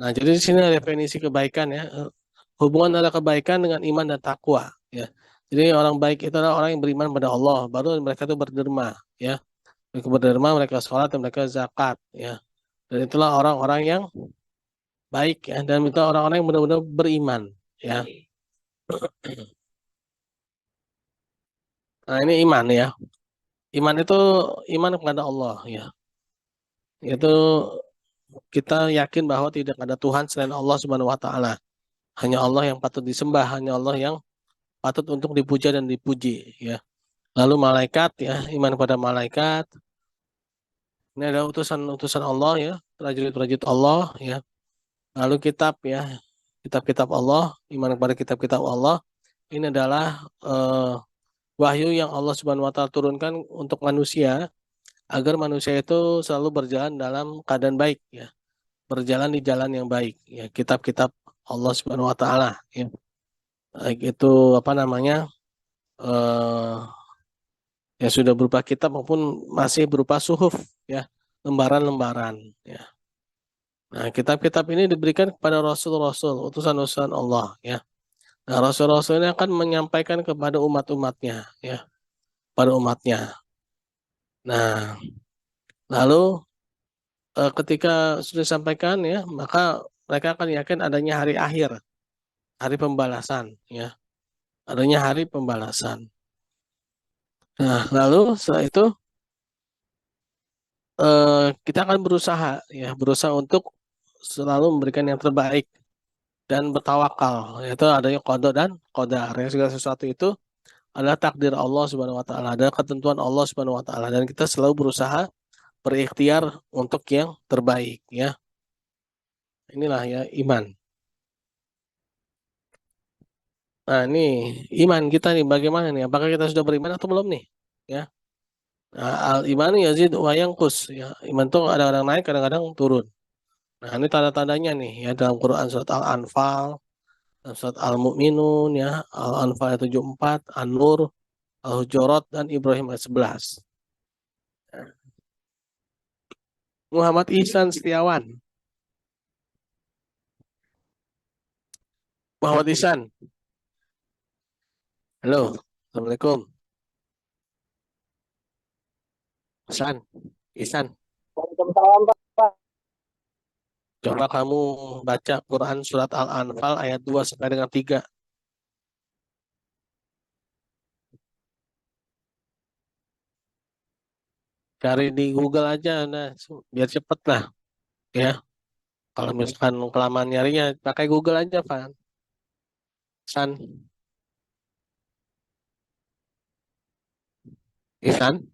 Nah, jadi di sini ada definisi kebaikan ya. Hubungan antara kebaikan dengan iman dan takwa, ya. Jadi orang baik itu adalah orang yang beriman pada Allah, baru mereka itu berderma, ya. Mereka berderma, mereka sholat, dan mereka zakat, ya. Dan itulah orang-orang yang baik, ya. Dan itu orang-orang yang benar-benar beriman, ya. Nah, ini iman, ya. Iman itu iman kepada Allah ya. Itu kita yakin bahwa tidak ada Tuhan selain Allah Subhanahu wa taala. Hanya Allah yang patut disembah, hanya Allah yang patut untuk dipuja dan dipuji ya. Lalu malaikat ya, iman kepada malaikat. Ini ada utusan-utusan Allah ya, prajurit-prajurit Allah ya. Lalu kitab ya, kitab-kitab Allah, iman kepada kitab-kitab Allah. Ini adalah wahyu yang Allah Subhanahu wa taala turunkan untuk manusia agar manusia itu selalu berjalan dalam keadaan baik ya, berjalan di jalan yang baik ya. Kitab-kitab Allah Subhanahu wa taala ya. Baik itu apa namanya? eh ya sudah berupa kitab maupun masih berupa suhuf ya, lembaran-lembaran ya. Nah, kitab-kitab ini diberikan kepada rasul-rasul, utusan-utusan Allah ya. Nah, rasul-rasul ini akan menyampaikan kepada umat-umatnya ya, pada umatnya. Nah, lalu ketika sudah disampaikan ya, maka mereka akan yakin adanya hari akhir, hari pembalasan ya, adanya hari pembalasan. Nah, lalu setelah itu kita akan berusaha ya, berusaha untuk selalu memberikan yang terbaik dan bertawakal, yaitu adanya qada dan qadar. Ya, segala sesuatu itu adalah takdir Allah Subhanahu wa taala, adalah ketentuan Allah Subhanahu wa taala dan kita selalu berusaha berikhtiar untuk yang terbaik ya. Inilah ya iman. Nah, ini iman kita nih bagaimana nih? Apakah kita sudah beriman atau belum nih? Ya. Nah, al iman yazid wa yanqus ya. Iman itu kadang-kadang naik, kadang-kadang turun. Nah, ini tanda-tandanya nih ya dalam Quran surat Al-Anfal, surat Al-Mu'minun ya, Al-Anfal ayat 74, An-Nur, Al-Hujurat dan Ibrahim ayat 11. Muhammad Ihsan Setiawan. Muhammad Ihsan. Halo. Assalamualaikum. Ihsan. Ihsan. Waalaikumsalam, Pak. Coba kamu baca Quran surat Al-Anfal ayat 2 sampai dengan 3. Cari di Google aja, nah, biar cepet lah. Ya, kalau misalkan kelamaan nyarinya, pakai Google aja, Pak. San, Isan.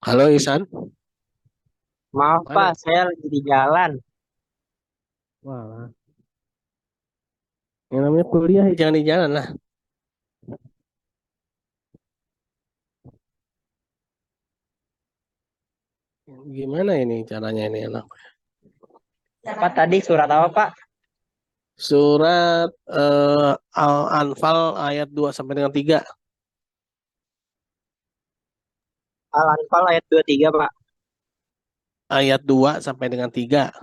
Halo, Isan. Maaf, Mana? Pak, saya lagi di jalan. Wah, yang namanya kuliah ya jangan di jalan lah. Gimana ini caranya ini anak? Pak, tadi surat apa, Pak? Surat Al-Anfal ayat 2 sampai dengan 3. Al-Anfal ayat 23, Pak. Ayat 2 sampai dengan 3.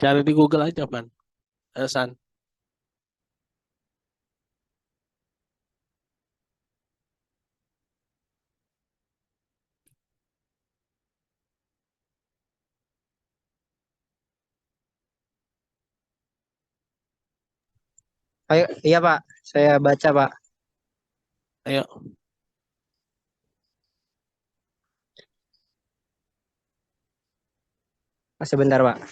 Cari di Google aja, Pan. San. Ayo, iya, Pak. Saya baca, Pak. Ayo. Sebentar, Pak.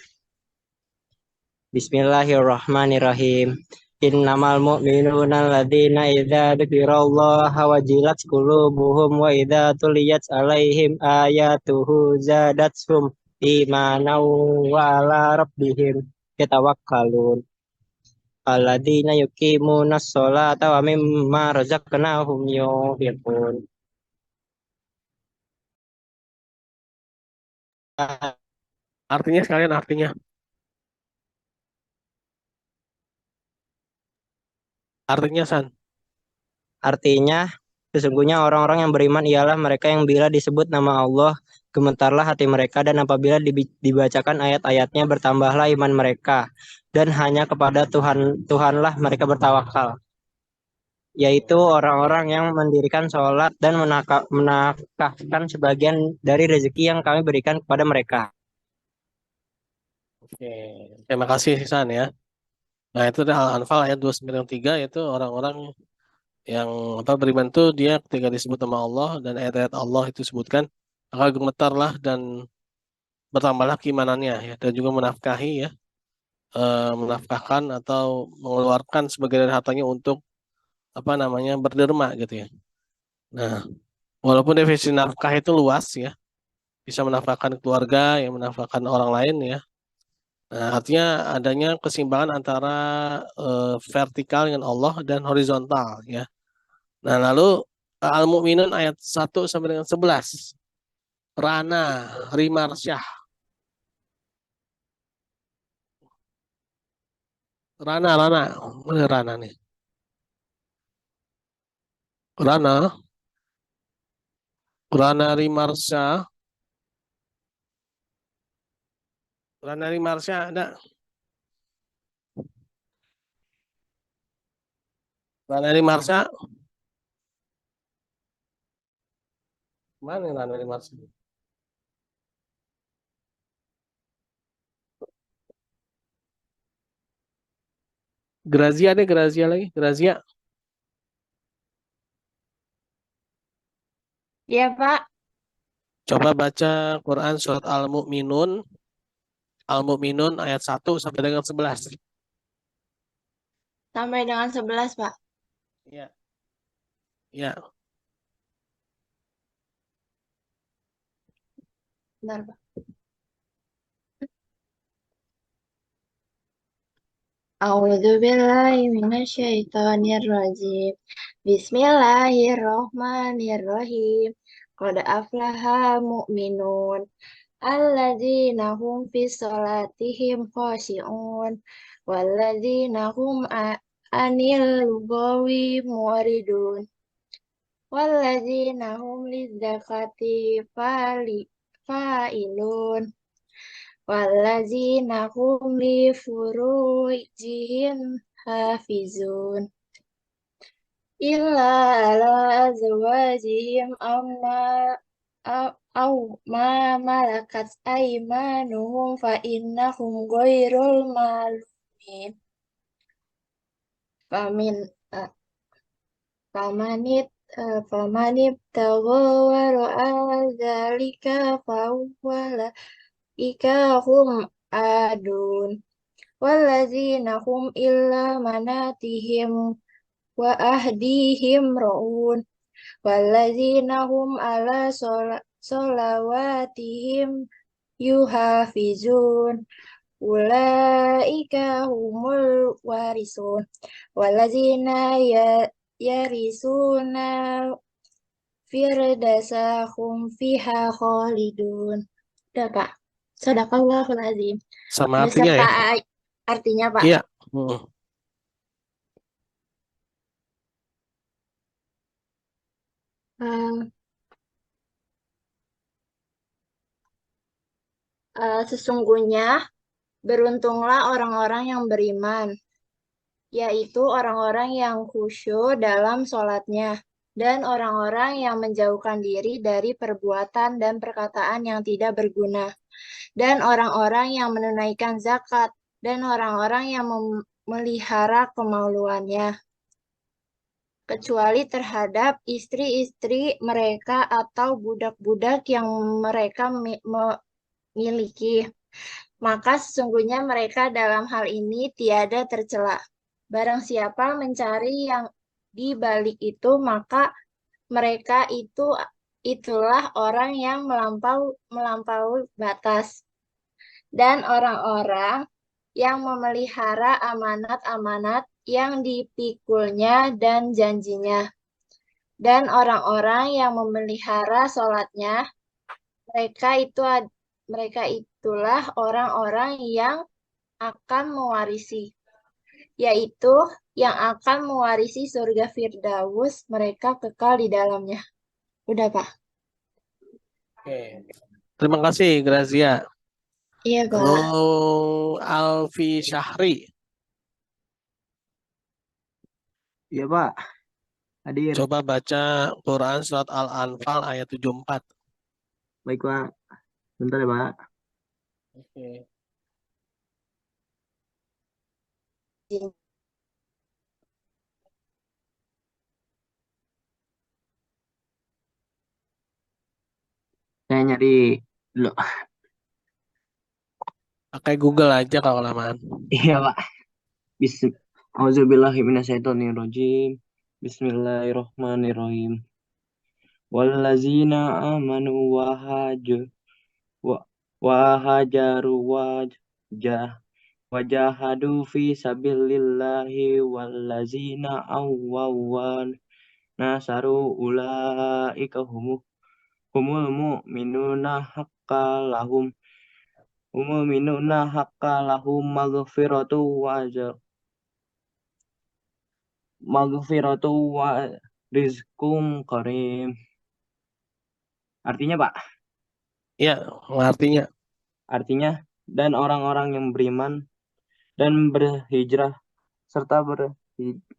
Bismillahirrahmanirrahim. Innamal mu'minuna alladzina idza dzukirallaha wajilat qulubuhum wa idza tuliyat alaihim ayatuhu zadatuhum imanan wa ala rabbihim yatawakkalun. Alladzina yuqimunas sholata wa mimma razaqnahum yunfiqun. Artinya sekalian artinya. Artinya San. Artinya, sesungguhnya orang-orang yang beriman ialah mereka yang bila disebut nama Allah, gemetarlah hati mereka dan apabila dibacakan ayat-ayatnya bertambahlah iman mereka dan hanya kepada Tuhanlah mereka bertawakal. yaitu orang-orang yang mendirikan sholat dan menafkahkan sebagian dari rezeki yang kami berikan kepada mereka. Oke, terima kasih Sisan ya. Nah itu adalah Al-Anfal ayat 293 yaitu orang-orang yang beriman itu dia ketika disebut nama Allah dan ayat-ayat Allah itu disebutkan maka gemetarlah dan bertambahlah keimanannya ya dan juga menafkahi ya menafkahkan atau mengeluarkan sebagian dari hartanya untuk berderma gitu ya. Nah, walaupun definisi nafkah itu luas ya, bisa menafkahkan keluarga, yang menafkahkan orang lain ya. Nah, artinya adanya keseimbangan antara vertikal dengan Allah dan horizontal ya. Nah, lalu Al-Mu'minun ayat 1 sampai dengan 11. Rana Rimarsyah. Rana. Mana Rana nih? Rana Rimarsyah. Rana Rimarsyah ada. Rana Rimarsyah. Mana Rana Rimarsyah? Grazia deh, Grazia lagi. Grazia. Iya, Pak. Coba baca Quran surat Al-Mu'minun. Al-Mu'minun ayat 1 sampai dengan 11. Sampai dengan 11, Pak. Iya. Iya. Bentar, Pak. A'udzu billahi minasyaitonir rajim. Bismillahirrahmanirrahim. Qad aflaha mu'minun alladzina hum fi sholatihim khashi'un walladzina hum anil lughawi mu'ridun walladzina hum lizzakati fa'ilun walladzina hum li furujihim hafizun illa ala azwajihim aw ma malakat aymanuhum fa innahum ghairul malumin famin uh, famanit famanit tawara dzalika fawwala ikahum adun walladzina hum illa manatihim wa ahdihim ra'un walladzina hum ala solawatihim yuhafizun ulaika humul warisun walladzina yarisuna firdasa hum fiha khalidun. Udah, Pak. Sadaqallahul azim. Sama artinya Beserta ya. artinya, Pak. Iya. Sesungguhnya beruntunglah orang-orang yang beriman, yaitu orang-orang yang khusyuk dalam sholatnya, dan orang-orang yang menjauhkan diri dari perbuatan dan perkataan yang tidak berguna, dan orang-orang yang menunaikan zakat, dan orang-orang yang memelihara kemaluannya, kecuali terhadap istri-istri mereka atau budak-budak yang mereka miliki. Maka sesungguhnya mereka dalam hal ini tiada tercela. Barang siapa mencari yang di balik itu, maka mereka itulah orang yang melampaui batas. Dan orang-orang yang memelihara amanat-amanat yang dipikulnya dan janjinya. Dan orang-orang yang memelihara sholatnya, mereka itulah orang-orang yang akan mewarisi, yaitu yang akan mewarisi surga Firdaus, mereka kekal di dalamnya. Udah, Pak. Oke. Terima kasih Grazia. Iya, Pak. Lalu Alfi Syahri. Iya, Pak. Hadir. Coba baca Quran surat Al-Anfal ayat 74. Baik, Pak. Bentar ya, Pak. Oke. Saya nyari dulu. Pakai Google aja kalau kelamaan. Iya, Pak. Auzubillahiminasyaitonirrajim. Bismillahirrahmanirrahim. Wallazina amanu wa- wahajaru wajahadu fi sabilillahi wallazina awwawan nasaru ulaika humul mu'minuna haqqalahum maghfiratu wa rizqum karim. Artinya, Pak, Ya, artinya. dan orang-orang yang beriman dan berhijrah serta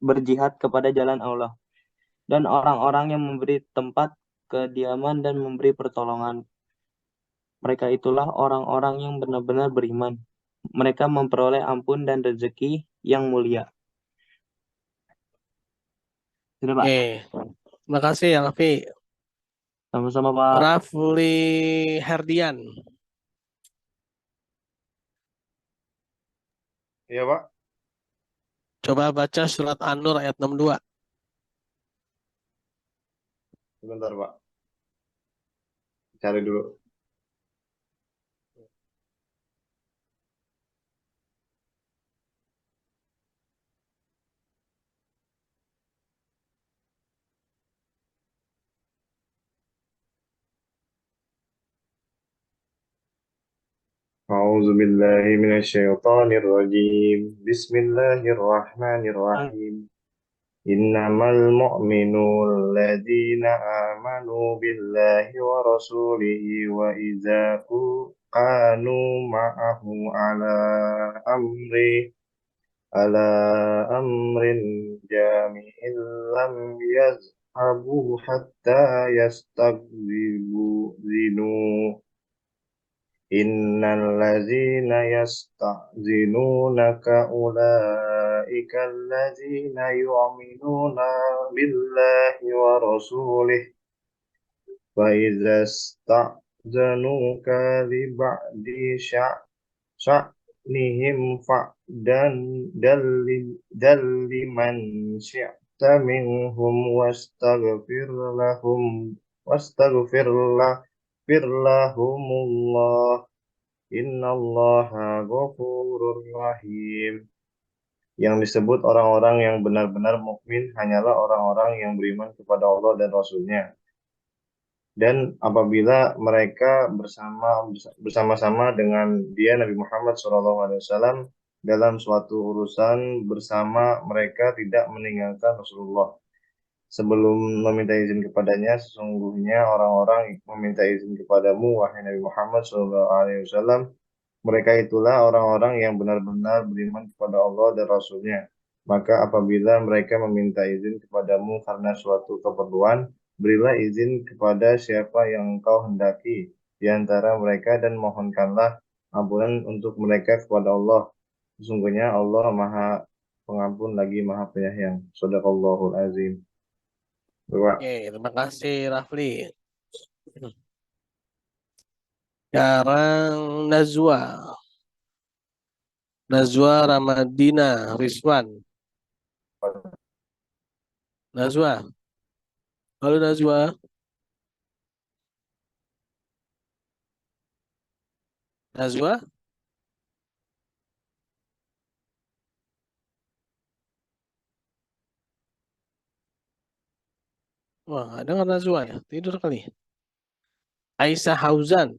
berjihad kepada jalan Allah, dan orang-orang yang memberi tempat kediaman dan memberi pertolongan. Mereka itulah orang-orang yang benar-benar beriman. Mereka memperoleh ampun dan rezeki yang mulia. Sudah, Pak. Oke. Terima kasih ya, Raffi. Sama-sama, Pak. Rafli Herdian. Iya, Pak. Coba baca surat An-Nur ayat 62. Sebentar, Pak. Cari dulu. A'udzu billahi minasyaitonir rajim. Bismillahirrahmanirrahim. Innamal mu'minul ladzina amanu billahi wa rasulihi wa idza kanu ma'ahu ala amrin jami'in lam yazhabu hatta zinu. Innal ladzina yasta'zinunaka ulaika alladzina yu'minuna billahi wa rasulih wa idza sta'zanuka li ba'di sya'nihim dalliman syi'ta minhum wastaghfirlahumullah innallaha ghafurur rahim. Yang disebut orang-orang yang benar-benar mukmin hanyalah orang-orang yang beriman kepada Allah dan Rasul-Nya. Dan apabila mereka bersama-sama dengan dia Nabi Muhammad SAW dalam suatu urusan bersama, mereka tidak meninggalkan Rasulullah sebelum meminta izin kepadanya. Sesungguhnya orang-orang meminta izin kepadamu, wahai Nabi Muhammad SAW, mereka itulah orang-orang yang benar-benar beriman kepada Allah dan Rasul-Nya. Maka apabila mereka meminta izin kepadamu karena suatu keperluan, berilah izin kepada siapa yang engkau hendaki di antara mereka dan mohonkanlah ampunan untuk mereka kepada Allah. Sesungguhnya Allah Maha Pengampun lagi Maha Penyayang. Shadaqallahul Azim. Oke, terima kasih Rafli. Sekarang Najwa Ramadina Rizwan. Najwa. Halo Najwa. Najwa. Wah, nggak dengar Najwa ya. Tidur kali. Aisyah Hauzan.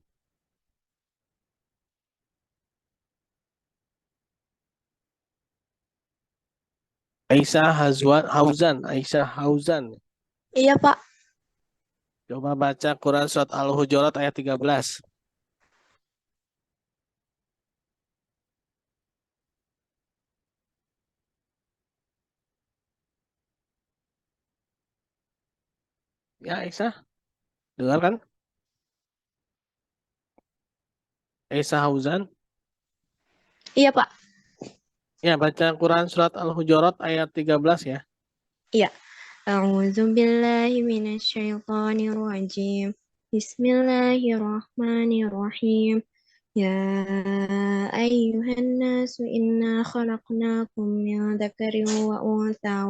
Aisyah Hauzan. Iya, Pak. Coba baca Quran surat Al-Hujurat ayat 13. Ya, Aisyah, dengar kan? Aisyah Hauzan. Iya, Pak. Ya, baca Quran surat Al-Hujurat ayat 13 ya. Iya. A'udzu billahi minasyaitonir rajim. Bismillahirrahmanirrahim. Ya ayyuhan nasu inna khalaqnakum min dzakarin wa untha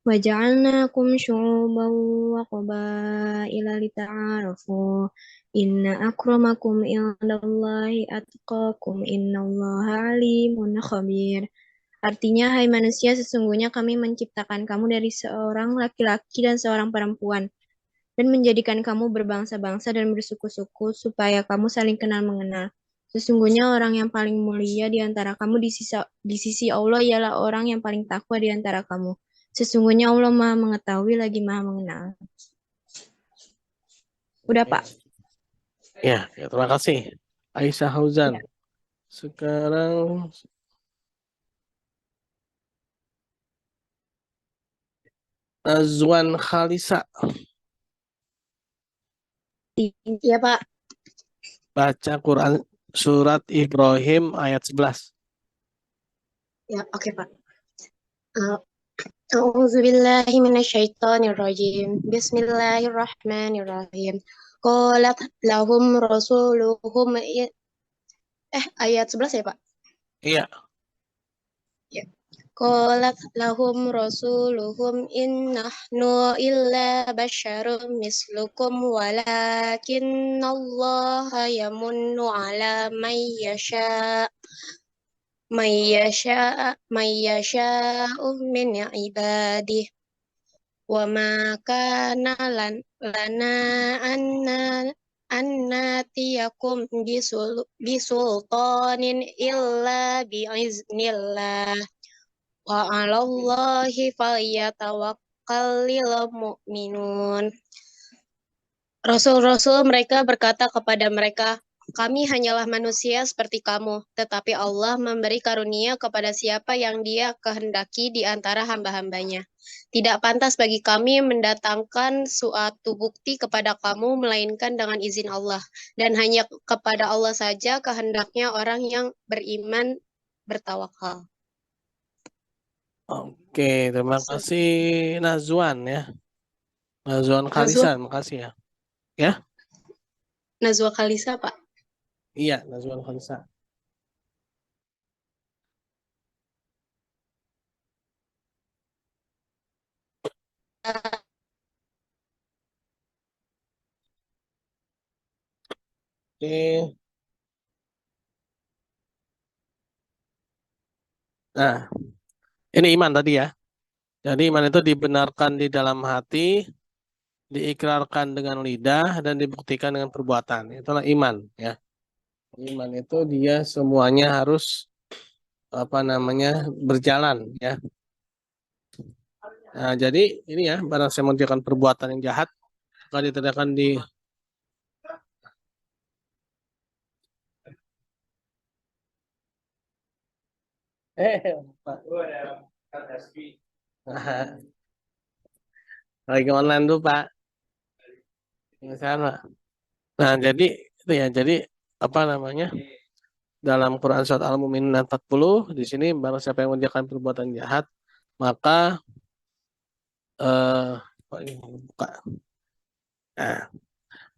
وجعلناكم شعوبا وقبائل لتعارفوا إن أكرمكم عند الله أتقاكم إن الله عليم خبير. Artinya, hai manusia, sesungguhnya kami menciptakan kamu dari seorang laki-laki dan seorang perempuan, dan menjadikan kamu berbangsa-bangsa dan bersuku-suku, supaya kamu saling kenal mengenal. Sesungguhnya orang yang paling mulia di antara kamu di sisi Allah ialah orang yang paling takwa di antara kamu. Sesungguhnya Allah Maha Mengetahui lagi Maha Mengenal. Udah, Pak. Ya, terima kasih. Aisyah Hauzan. Sekarang Nazwan Khalisa. Iya, Pak. Baca Quran surat Ibrahim ayat 11. Ya, oke, Pak. A'udzu billahi minasyaitonir rajim. Bismillahirrahmanirrahim. Qalat lahum rasuluhum ayat 11 ya, Pak? Iya. Ya. Qalat lahum rasuluhum innahnu illa basyarum mislukum walakinallaha yamunnu ala may yasha'u min ibadihi wa ma kana lana annatiyakum bisultanin illa biiznillah wa 'alallahi falyatawakkalul mu'minun. Rasul-rasul mereka berkata kepada mereka, kami hanyalah manusia seperti kamu, tetapi Allah memberi karunia kepada siapa yang Dia kehendaki di antara hamba-hambanya. Tidak pantas bagi kami mendatangkan suatu bukti kepada kamu, melainkan dengan izin Allah. Dan hanya kepada Allah saja kehendaknya orang yang beriman bertawakal. Oke, terima kasih Nazwan ya. Nazwan Khalisa, terima kasih ya. Ya? Nazwa Khalisa, Pak. Iya, Nazwan Khalisa. Oke. Nah, ini iman tadi ya. Jadi iman itu dibenarkan di dalam hati, diikrarkan dengan lidah, dan dibuktikan dengan perbuatan. Itulah iman ya. Iman itu dia semuanya harus berjalan ya. Nah, jadi ini ya, barang saya mengerjakan perbuatan yang jahat, maka ditindakan di Pak. Lagi online dulu Pak. Sama. Nah, jadi itu ya, jadi dalam Quran surat Al-Mu'minun 40 di sini barang siapa yang mengerjakan perbuatan jahat, maka buka. Nah,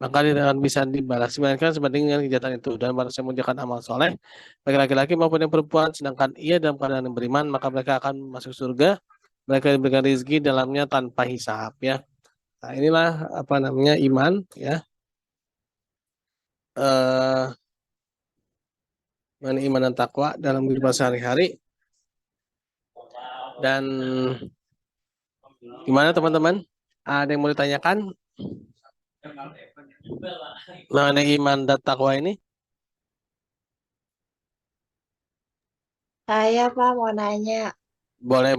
maka dia akan bisa dibalas melainkan sebanding dengan kejahatan itu. Dan barang siapa mengerjakan amal soleh, bagi laki-laki maupun yang perempuan, sedangkan ia dalam keadaan yang beriman, maka mereka akan masuk surga. Mereka diberikan rezeki dalamnya tanpa hisab ya. Nah, inilah iman ya. Iman dan takwa dalam kehidupan sehari-hari. Dan gimana teman-teman? Ada yang mau ditanyakan? Mengenai iman dan takwa ini? Saya, Pak, mau nanya. Boleh.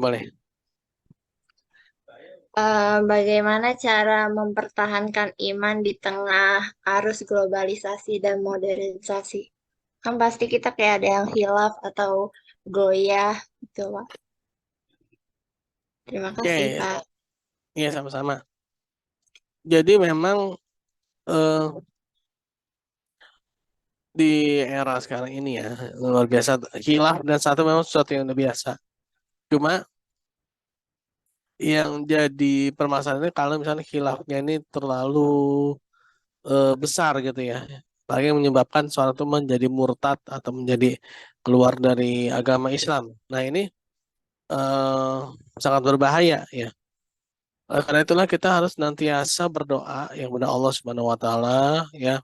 Bagaimana cara mempertahankan iman di tengah arus globalisasi dan modernisasi? Kan pasti kita kayak ada yang hilaf atau goyah gitu, Pak. Terima kasih, Oke. Pak. Iya, sama-sama. Jadi memang di era sekarang ini ya luar biasa, khilaf dan satu memang sesuatu yang udah biasa. Cuma yang jadi permasalahannya kalau misalnya khilafnya ini terlalu besar gitu ya, lagi menyebabkan seorang itu menjadi murtad atau menjadi keluar dari agama Islam. Nah ini eh, sangat berbahaya ya. Karena itulah kita harus nantiasa berdoa yang kepada Allah Subhanahu Wa Taala ya.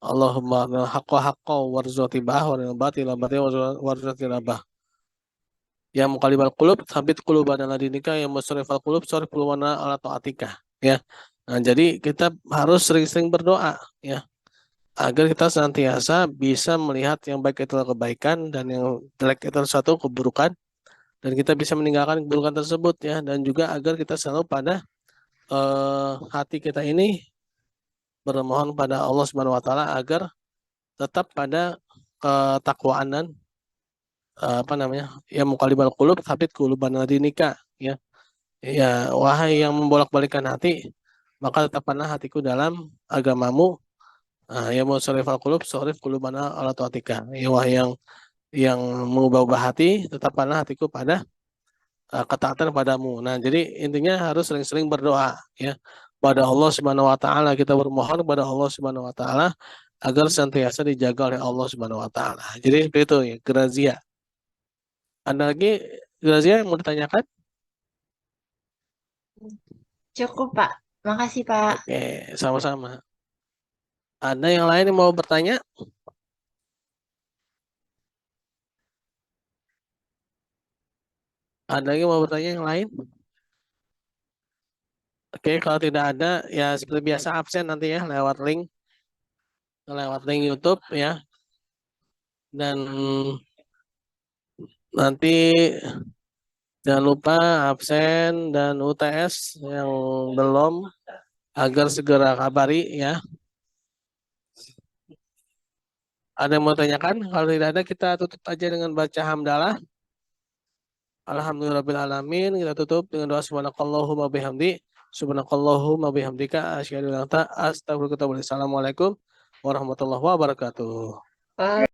Allahumma arina haqqa haqqa warzuqna tibah wa arina batila batila warzuqna tinabah. Ya muqallibal qulub tsabbit qulubana ala dinika, ya musrifal qulub sharif qulubana ala taatika ya. Nah, jadi kita harus sering-sering berdoa ya agar kita senantiasa bisa melihat yang baik itu adalah kebaikan dan yang jelek itu adalah suatu keburukan, dan kita bisa meninggalkan keburukan tersebut ya, dan juga agar kita selalu pada hati kita ini bermohon pada Allah Subhanahu wa taala agar tetap pada ketakwaan dan apa namanya? Ya muqallibal qulub tsabbit qulubana dinika ya. Ya wahai yang membolak-balikkan hati, maka tetapkanlah hatiku dalam agamamu. Ya musyrifal qulub sharif qulubana ala taatika. Ya wahai yang mengubah-ubah hati, tetapkanlah hatiku pada ketaatan padamu. Nah, jadi intinya harus sering-sering berdoa ya pada Allah Subhanahu wa taala. Kita bermohon kepada Allah Subhanahu wa taala agar senantiasa dijaga oleh Allah Subhanahu wa taala. Jadi seperti itu ya, Grazia. Ada lagi Grazia yang mau ditanyakan? Cukup, Pak. Makasih, Pak. Oke, sama-sama. Ada yang lain yang mau bertanya? Ada lagi yang mau bertanya yang lain? Oke, kalau tidak ada ya seperti biasa absen nanti ya lewat link YouTube ya. Dan nanti jangan lupa absen dan UTS yang belum agar segera kabari ya. Ada yang mau tanyakan? Kalau tidak ada kita tutup aja dengan baca hamdalah. Alhamdulillahirrahmanirrahim. Kita tutup dengan doa subhanakallahumma bihamdi. Subhanakallahumma bihamdika asyhadu an la ilaha illa anta astaghfiruka wa atubu ilaik. Assalamualaikum warahmatullahi wabarakatuh.